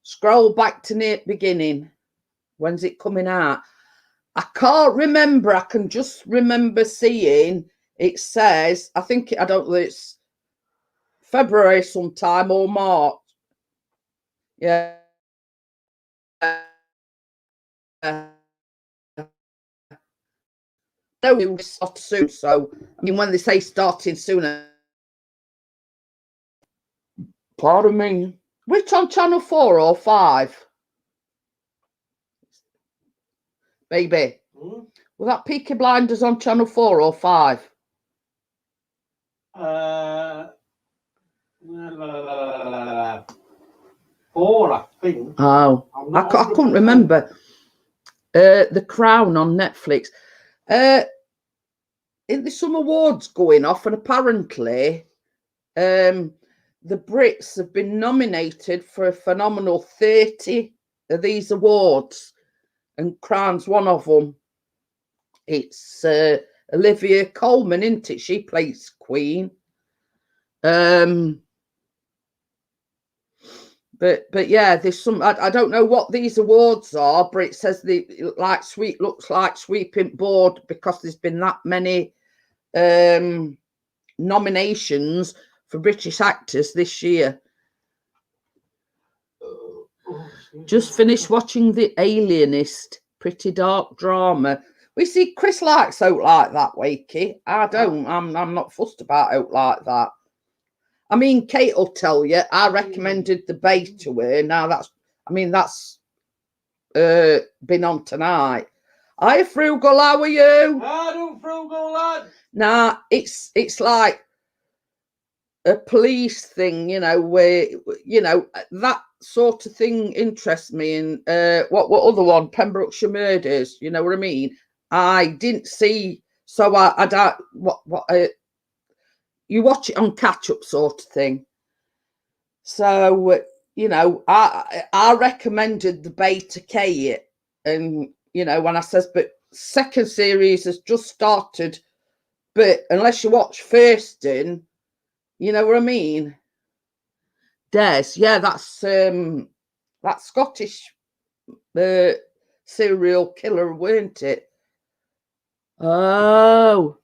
scroll back to near beginning. When's it coming out? I can't remember. I can just remember seeing it says, I don't know, it's February sometime or March. Yeah. No, start soon. So, I mean, when they say starting sooner, pardon me, which on channel 4 or 5? Baby, was that Peaky Blinders on channel 4 or 5? 4, I think. Oh, I couldn't remember. The Crown on Netflix. There's some awards going off, and apparently the Brits have been nominated for a phenomenal 30 of these awards, and Crown's one of them. It's Olivia Colman, isn't it? She plays Queen. But yeah, there's some. I don't know what these awards are, but it says looks like sweeping board because there's been that many nominations for British actors this year. Just finished watching The Alienist, pretty dark drama. We see Chris likes out like that, Wakey. I don't. I'm not fussed about out like that. I mean, Kate will tell you, I recommended The Bay to her. Now that's been on tonight. Hi, Frugal, how are you? I don't Frugal, lad. Nah, it's like a police thing, you know, where, you know, that sort of thing interests me. And what other one? Pembrokeshire Murders, you know what I mean? I didn't see, so I don't, you watch it on catch-up sort of thing. So, you know, I recommended The Bay to Kate, and, you know, when I says, but second series has just started But unless you watch Thurston, you know what I mean? Des, yeah, that's that Scottish serial killer, weren't it? Oh,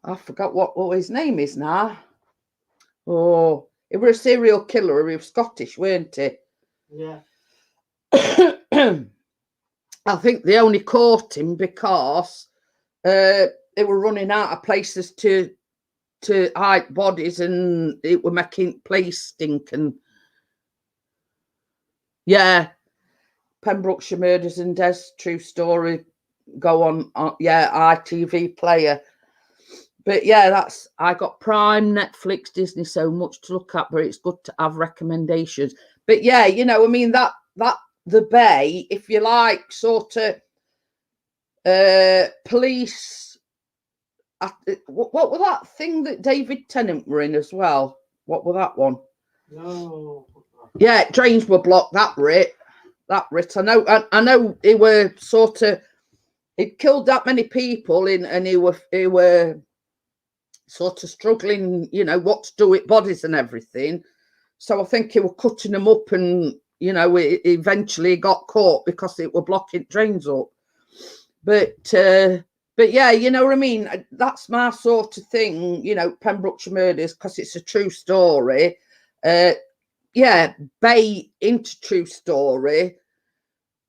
I forgot what his name is now. Oh, it was a serial killer. He was Scottish, weren't it? Yeah. I think they only caught him because they were running out of places to hide bodies, and it were making place stink. And yeah, Pembrokeshire Murders and Deaths, true story, go on yeah, ITV player. But yeah, I got Prime, Netflix, Disney, so much to look at, but it's good to have recommendations. But yeah, you know, I mean, that the Bay, if you like, sort of police. What was that thing that David Tennant were in as well? What was that one? No. Yeah, drains were blocked. That writ. I know. He were sort of. It killed that many people, and he were sort of struggling, you know, what to do with bodies and everything. So I think he were cutting them up, and you know, it eventually got caught because it were blocking drains up. But yeah, you know what I mean? That's my sort of thing, you know, Pembrokeshire Murders, because it's a true story. Yeah, Bay into true story,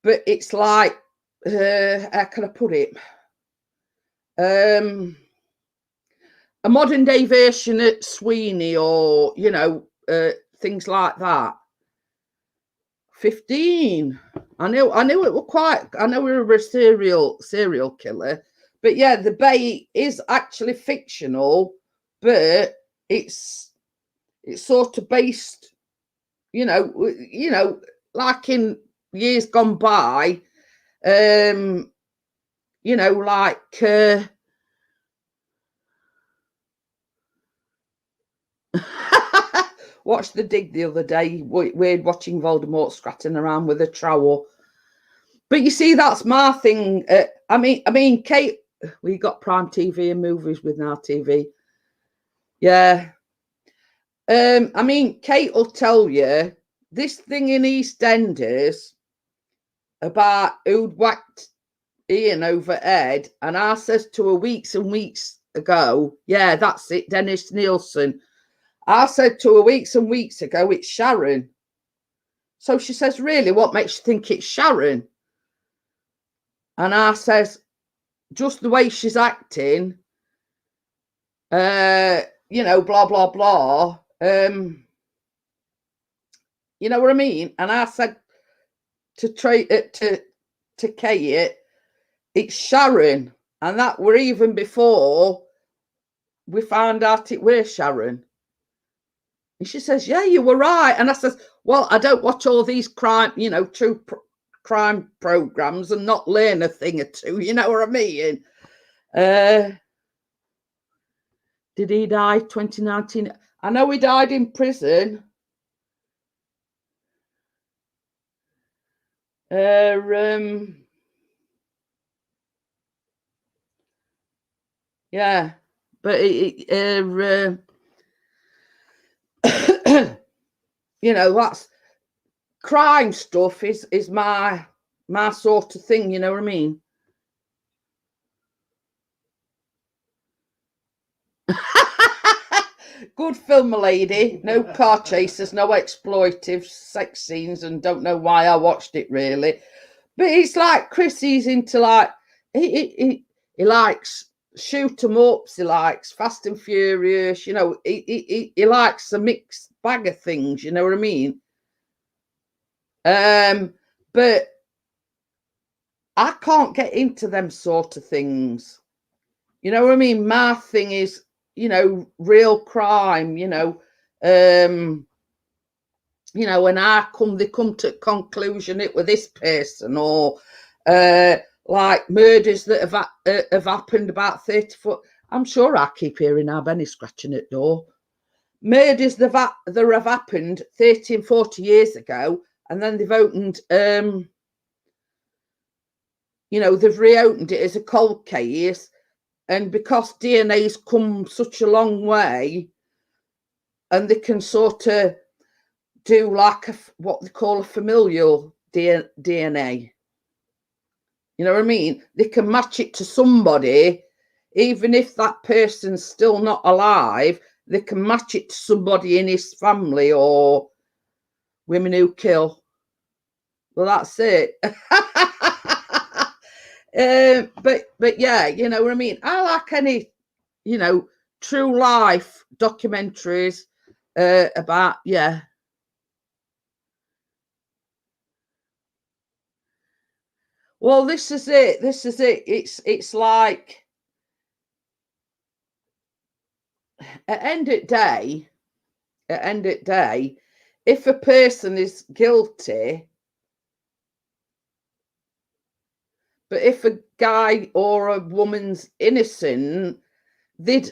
but it's like, how can I put it? A modern day version at Sweeney, or, you know, things like that. 15. I knew it were quite. I know we were a serial killer, but yeah, the Bay is actually fictional, but it's sort of based, you know, like in years gone by, you know, like watched The Dig the other day. We're watching Voldemort scratching around with a trowel. But you see, that's my thing. I mean, Kate, we got Prime TV and movies with Now TV. Yeah. I mean, Kate will tell you this thing in EastEnders about who'd whacked Ian over Ed, and I says to her weeks and weeks ago, yeah, that's it, Dennis Nielsen. I said to her weeks and weeks ago, it's Sharon. So she says, really, what makes you think it's Sharon? And I says, just the way she's acting, you know, blah, blah, blah. You know what I mean? And I said to Kate, it's Sharon. And that were even before we found out it were Sharon. And she says, yeah, you were right. And I says, well, I don't watch all these crime, you know, true crime programs and not learn a thing or two. You know what I mean? Did he die 2019? I know he died in prison. Yeah, but you know, that's crime stuff is my sort of thing, you know what I mean? Good film, my lady. No car chases, no exploitive sex scenes, and don't know why I watched it really. But it's like Chris, he's into like he likes shoot 'em ups, he likes Fast and Furious, you know, he likes a mixed bag of things, you know what I mean? But I can't get into them sort of things. You know what I mean? My thing is, you know, real crime, you know, when they come to conclusion it with this person, or like murders that have happened about 30 foot. I'm sure I keep hearing our Benny scratching at door. Murders that have happened 30 and 40 years ago, and then they've opened, you know, they've reopened it as a cold case, And because DNA's come such a long way, and they can sort of do like what they call a familial DNA. You know what I mean? They can match it to somebody, even if that person's still not alive. They can match it to somebody in his family or women who kill. Well, that's it. But yeah, you know what I mean? I like any, you know, true life documentaries about, yeah. Well, this is it. This is it. It's like at end of day, if a person is guilty, but if a guy or a woman's innocent, they'd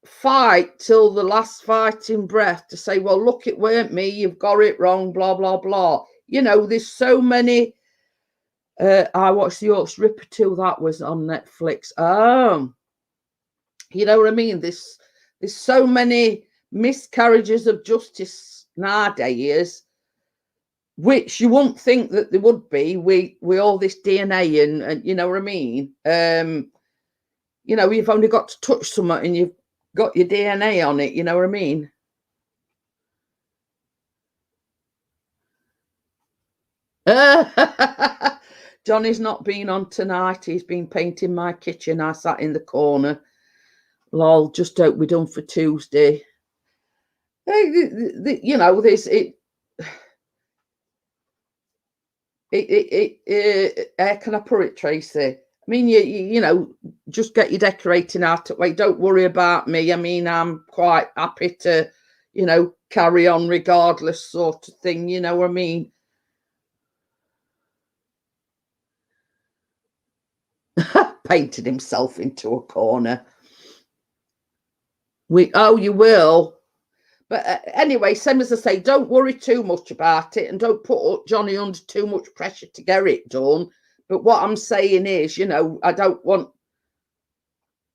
fight till the last fighting breath to say, well, look, it weren't me, you've got it wrong, blah, blah, blah. You know, there's so many. I watched the York's Ripper too, that was on Netflix. You know what I mean? There's so many miscarriages of justice nowadays, which you wouldn't think that there would be with all this DNA and you know what I mean? You know, you've only got to touch something and you've got your DNA on it, you know what I mean? Johnny's not been on tonight. He's been painting my kitchen. I sat in the corner. Lol, just hope we're done for Tuesday. You know, this how can I put it, Tracy? I mean, you know, just get your decorating out of the way. Don't worry about me. I mean, I'm quite happy to, you know, carry on regardless, sort of thing. You know what I mean? Painted himself into a corner. Oh, you will. But anyway, same as I say, don't worry too much about it and don't put Johnny under too much pressure to get it done. But what I'm saying is, you know, I don't want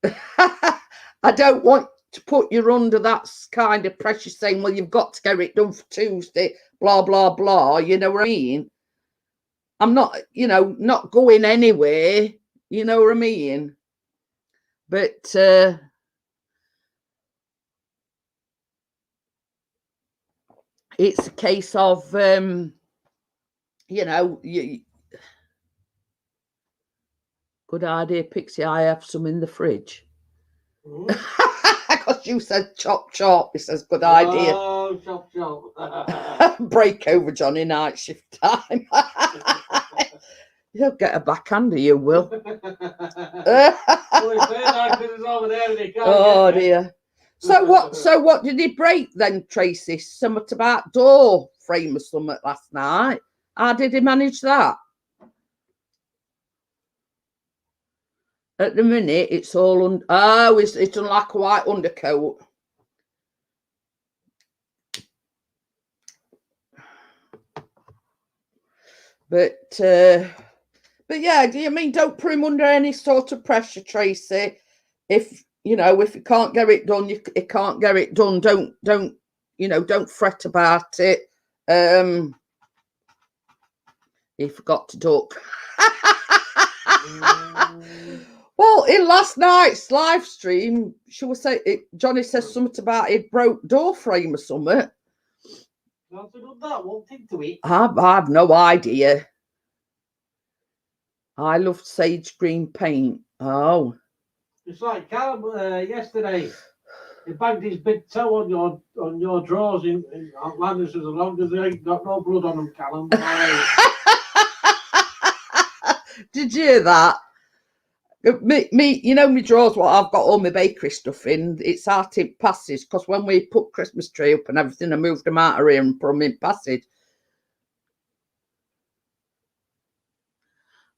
I don't want to put you under that kind of pressure saying, well, you've got to get it done for Tuesday, blah, blah, blah. You know what I mean? I'm not, you know, not going anywhere. You know what I mean? But it's a case of, you know, good idea, Pixie. I have some in the fridge. Because you said chop chop. He says good idea. Oh, chop chop. Break over Johnny night shift time. You'll get a backhander, you will. Oh dear. So what did he break then, Tracy? Something about door frame or something last night. How did he manage that? At the minute, it's all it's on like a white undercoat. But yeah, do you mean don't put him under any sort of pressure, Tracy? If you know, if you can't get it done, you can't get it done. Don't you know? Don't fret about it. He forgot to duck. Well, in last night's live stream, shall we say, Johnny says something about it broke door frame or something. I've no idea. I loved sage green paint. Oh. It's like Callum yesterday. He banged his big toe on your drawers in Outlanders as long as they ain't got no blood on them, Callum. Did you hear that? Me, you know, my drawers, what I've got all my bakery stuff in, it's out in passage, because when we put Christmas tree up and everything, I moved them out of here and put them in passage.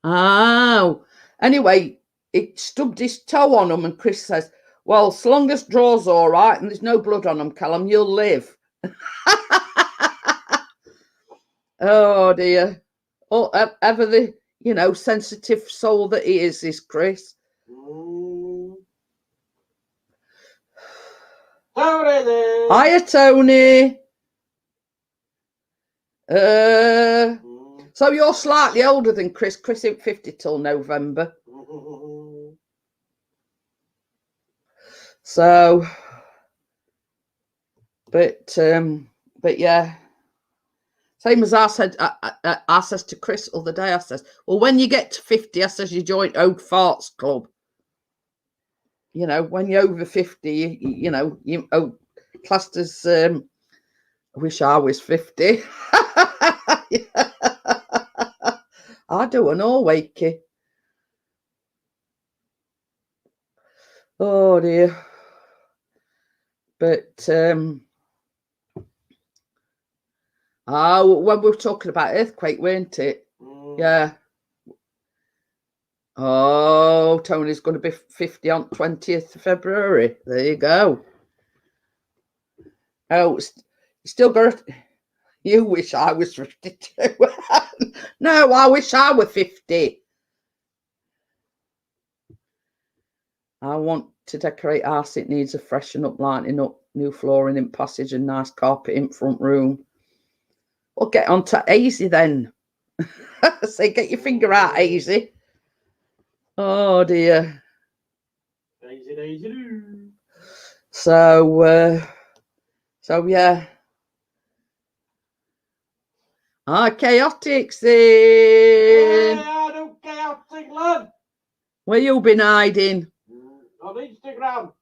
Oh, anyway, it stubbed his toe on them, and Chris says, well, as long as drawers all right and there's no blood on them, Callum, you'll live. Oh dear. Oh, ever the, you know, sensitive soul that he is Chris. Tony. Hiya, Tony. So you're slightly older than Chris. Chris ain't 50 till November. So, but yeah. Same as I said, I says to Chris the other day, I says, well, when you get to 50, I says, you join Old Farts Club. You know, when you're over 50, you know, you classed as, I wish I was 50. I don't know, Wakey. Oh, dear. But, when we were talking about earthquake, weren't it? Yeah. Oh, Tony's going to be 50 on 20th of February. There you go. Oh, still got. You wish I was 52. No, I wish I were 50. I want to decorate house. It needs a freshen up, lighting up, new flooring in passage and nice carpet in front room. We'll get on to Easy then. Say, get your finger out, Easy. Oh, dear. So yeah. Chaotic's in. Hey, I don't chaotic, lad. Where you been hiding? On Instagram.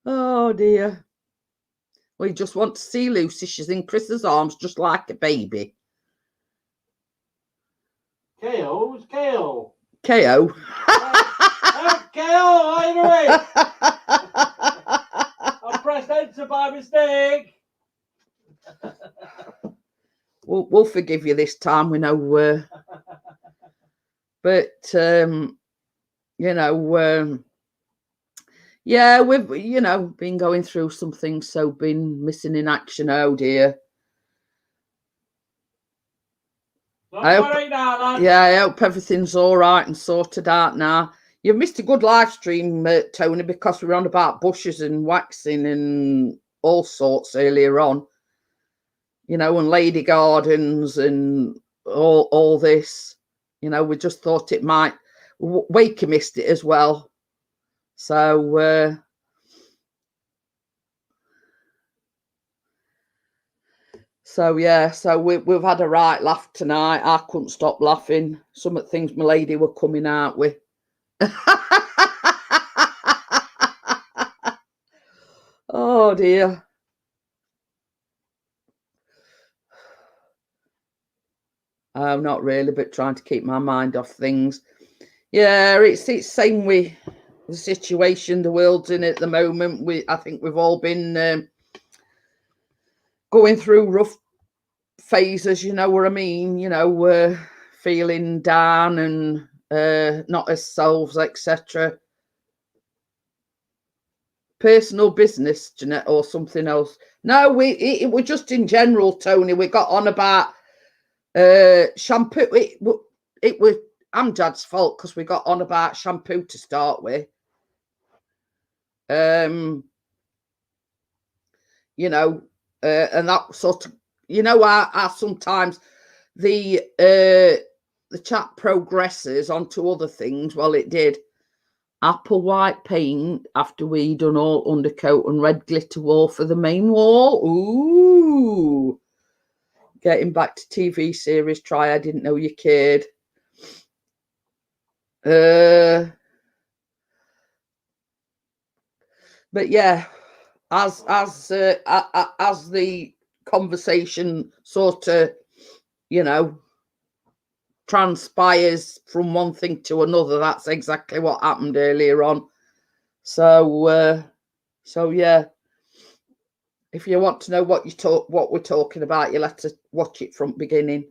Oh, dear. We just want to see Lucy. She's in Chris's arms just like a baby. KO? Who's KO? KO. KO, anyway. I pressed enter by mistake. We'll forgive you this time. We know. But, you know, yeah, we've, you know, been going through some things, so been missing in action. Oh, dear. I hope everything's all right and sorted out now. You've missed a good live stream, Tony, because we were on about bushes and waxing and all sorts earlier on. You know, and lady gardens and all this. You know, we just thought it might. Wakey missed it as well. So, yeah, so we've had a right laugh tonight. I couldn't stop laughing. Some of the things my lady were coming out with. Oh, dear. Oh, not really, but trying to keep my mind off things. Yeah, it's same with the situation the world's in at the moment. I think we've all been going through rough phases, you know what I mean? You know, feeling down and not ourselves, etc. Personal business, Jeanette, or something else? No, it was just in general, Tony. We got on about shampoo. It was Amjad's fault because we got on about shampoo to start with. You know, and that sort of, you know, I sometimes the chat progresses onto other things. Well, it did. Apple white paint after we done all undercoat and red glitter wall for the main wall. Ooh. Getting back to TV series, try I Didn't Know You Cared. But yeah, as the conversation sort of, you know, transpires from one thing to another, that's exactly what happened earlier on. So yeah, if you want to know what we're talking about, you'll have to watch it from beginning.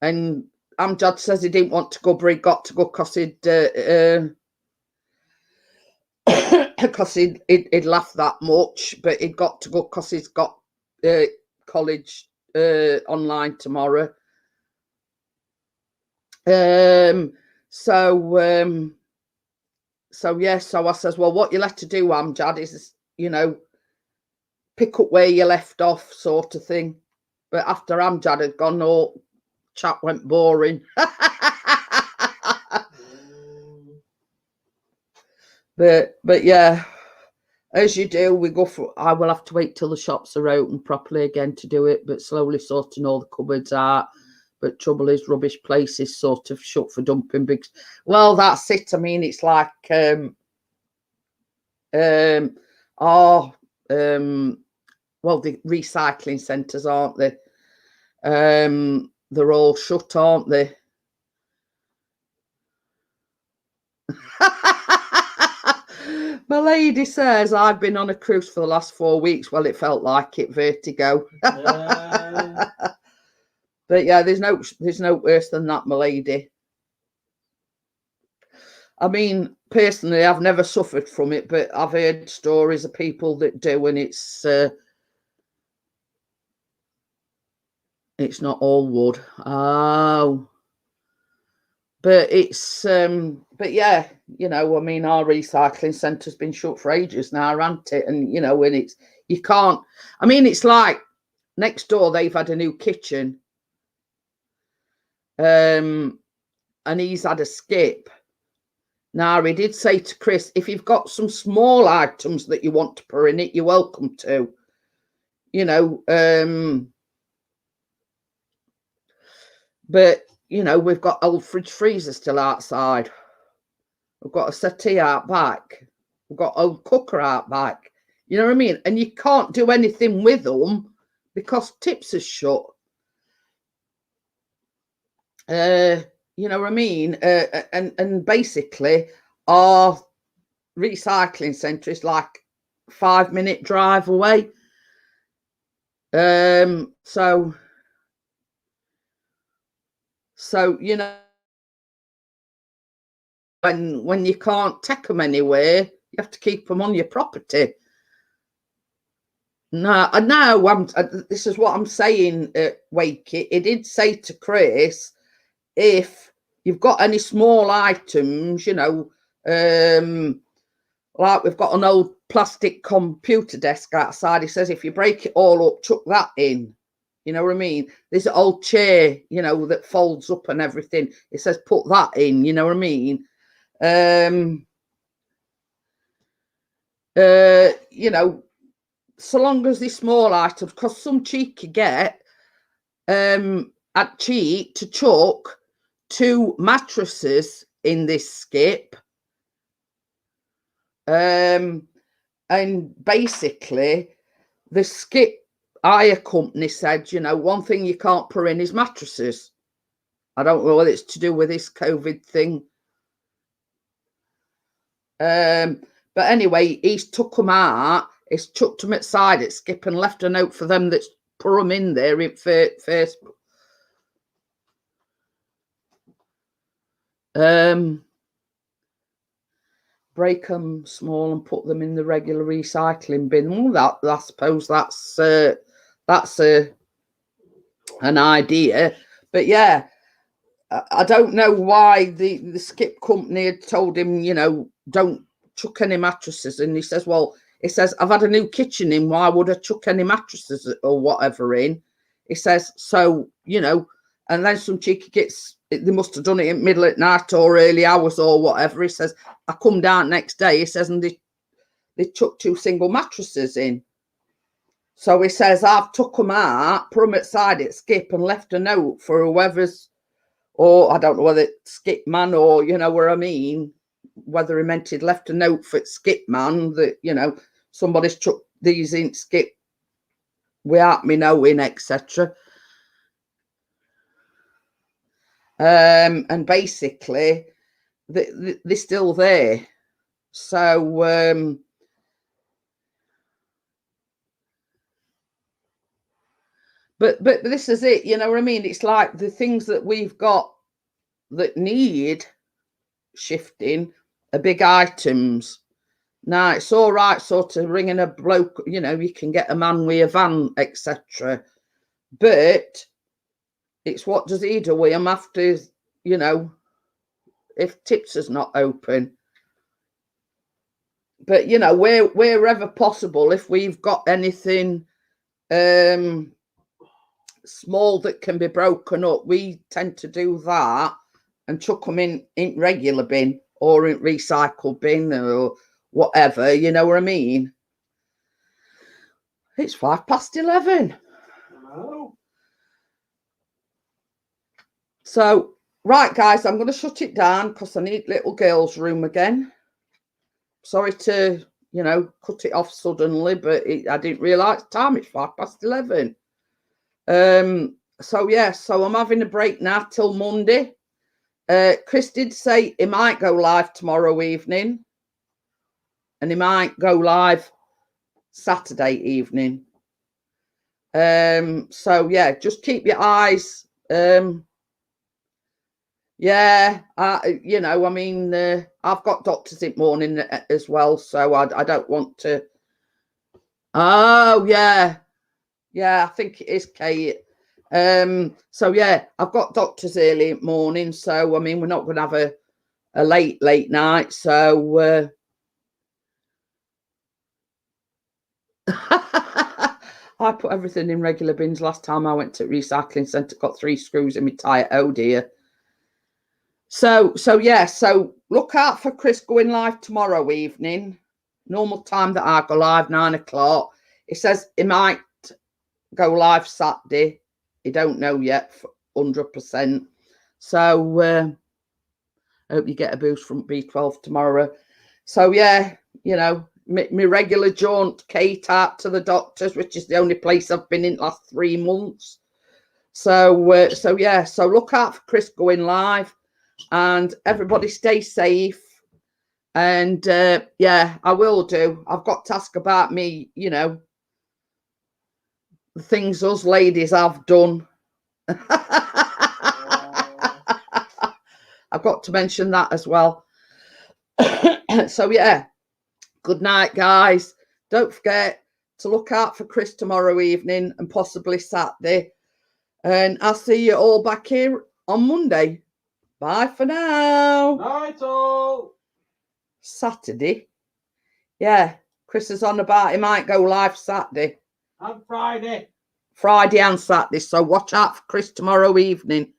And Amjad says he didn't want to go, but he got to go because he'd laughed that much, but he'd got to go because he's got college online tomorrow. So so yeah, so I says, well, what you'll have to do, Amjad, is, you know, pick up where you left off, sort of thing. But after Amjad had gone, oh, chat went boring. but yeah, as you do, we go for. I will have to wait till the shops are open properly again to do it, but slowly sorting all the cupboards out. But trouble is, rubbish places sort of shut for dumping big. Well, that's it. I mean, it's like well, the recycling centres, aren't they? They're all shut, aren't they? My lady says I've been on a cruise for the last 4 weeks. Well, it felt like it, vertigo. But yeah, there's no worse than that, my lady. I mean, personally, I've never suffered from it, but I've heard stories of people that do, and it's not all wood. Oh, but it's but yeah, you know, I mean, our recycling centre's been shut for ages now, hasn't it? And you know, and it's, you can't. I mean, it's like next door they've had a new kitchen, and he's had a skip. Now, he did say to Chris, if you've got some small items that you want to put in it, you're welcome to. You know, but, you know, we've got old fridge freezers still outside. We've got a settee out back. We've got old cooker out back. You know what I mean? And you can't do anything with them because Tips is shut. You know what I mean? And basically, our recycling centre is like 5-minute drive away. So you know, when you can't take them anywhere, you have to keep them on your property. No, this is what I'm saying, Wakey. It did say to Chris, if you've got any small items, you know, like we've got an old plastic computer desk outside. He says, if you break it all up, chuck that in. You know what I mean? There's an old chair, you know, that folds up and everything. It says, put that in. You know what I mean? You know, so long as these small items, because some cheeky get at cheat to chuck 2 mattresses in this skip. And basically the skip hire company said, you know, one thing you can't put in is mattresses. I don't know whether it's to do with this COVID thing. But anyway, he's took them out. He's chucked them outside at skip and left a note for them that's put them in there in Facebook. Break them small and put them in the regular recycling bin. Well, I suppose that's an idea. But yeah, I don't know why the skip company had told him, you know, don't chuck any mattresses. And he says, well, I've had a new kitchen in. Why would I chuck any mattresses or whatever in? He says, so, you know, and then some cheeky gets, they must have done it in middle at night or early hours or whatever. He says, I come down next day, he says, and they chucked 2 single mattresses in. So he says, I've took them out, put them outside at skip and left a note for whoever's, or I don't know whether it's skip man or, you know what I mean, whether he meant he'd left a note for skip man that, you know, somebody's chucked these in skip without me knowing, etc. And basically they're still there. So but this is it, you know what I mean? It's like the things that we've got that need shifting are big items. Now it's all right sort of ringing a bloke, you know, you can get a man with a van, etc. But it's what does he do with him after, you know, if Tips is not open. but you know, wherever possible, if we've got anything small that can be broken up, we tend to do that and chuck them in regular bin or in recycle bin or whatever, you know what I mean? It's 11:05. Oh. So, right, guys, I'm going to shut it down because I need little girl's room again. Sorry to, you know, cut it off suddenly, but I didn't realise time. It's 11:05. So, yeah, so I'm having a break now till Monday. Chris did say he might go live tomorrow evening and he might go live Saturday evening. So, yeah, just keep your eyes. Yeah, you know, I mean, I've got doctors in the morning as well, so I don't want to. Oh, yeah. Yeah, I think it is Kate. So yeah, I've got doctors early in the morning, so I mean we're not going to have a late night. So I put everything in regular bins last time I went to recycling centre. Got 3 screws in my tyre. Oh dear. So yeah. So look out for Chris going live tomorrow evening. Normal time that I go live, 9 o'clock. It says it might go live Saturday. You don't know yet, 100%. So I hope you get a boost from B12 tomorrow. So yeah, you know, my regular jaunt, Kate, out to the doctors, which is the only place I've been in the last 3 months. So so yeah, so look out for Chris going live, and everybody stay safe. And yeah, I will do. I've got to ask about me, you know, the things us ladies have done. I've got to mention that as well. So yeah, good night, guys. Don't forget to look out for Chris tomorrow evening and possibly Saturday. And I'll see you all back here on Monday. Bye for now. Night all. Saturday. Yeah, Chris is on about he might go live Saturday. And Friday. Friday and Saturday. So watch out for Chris tomorrow evening.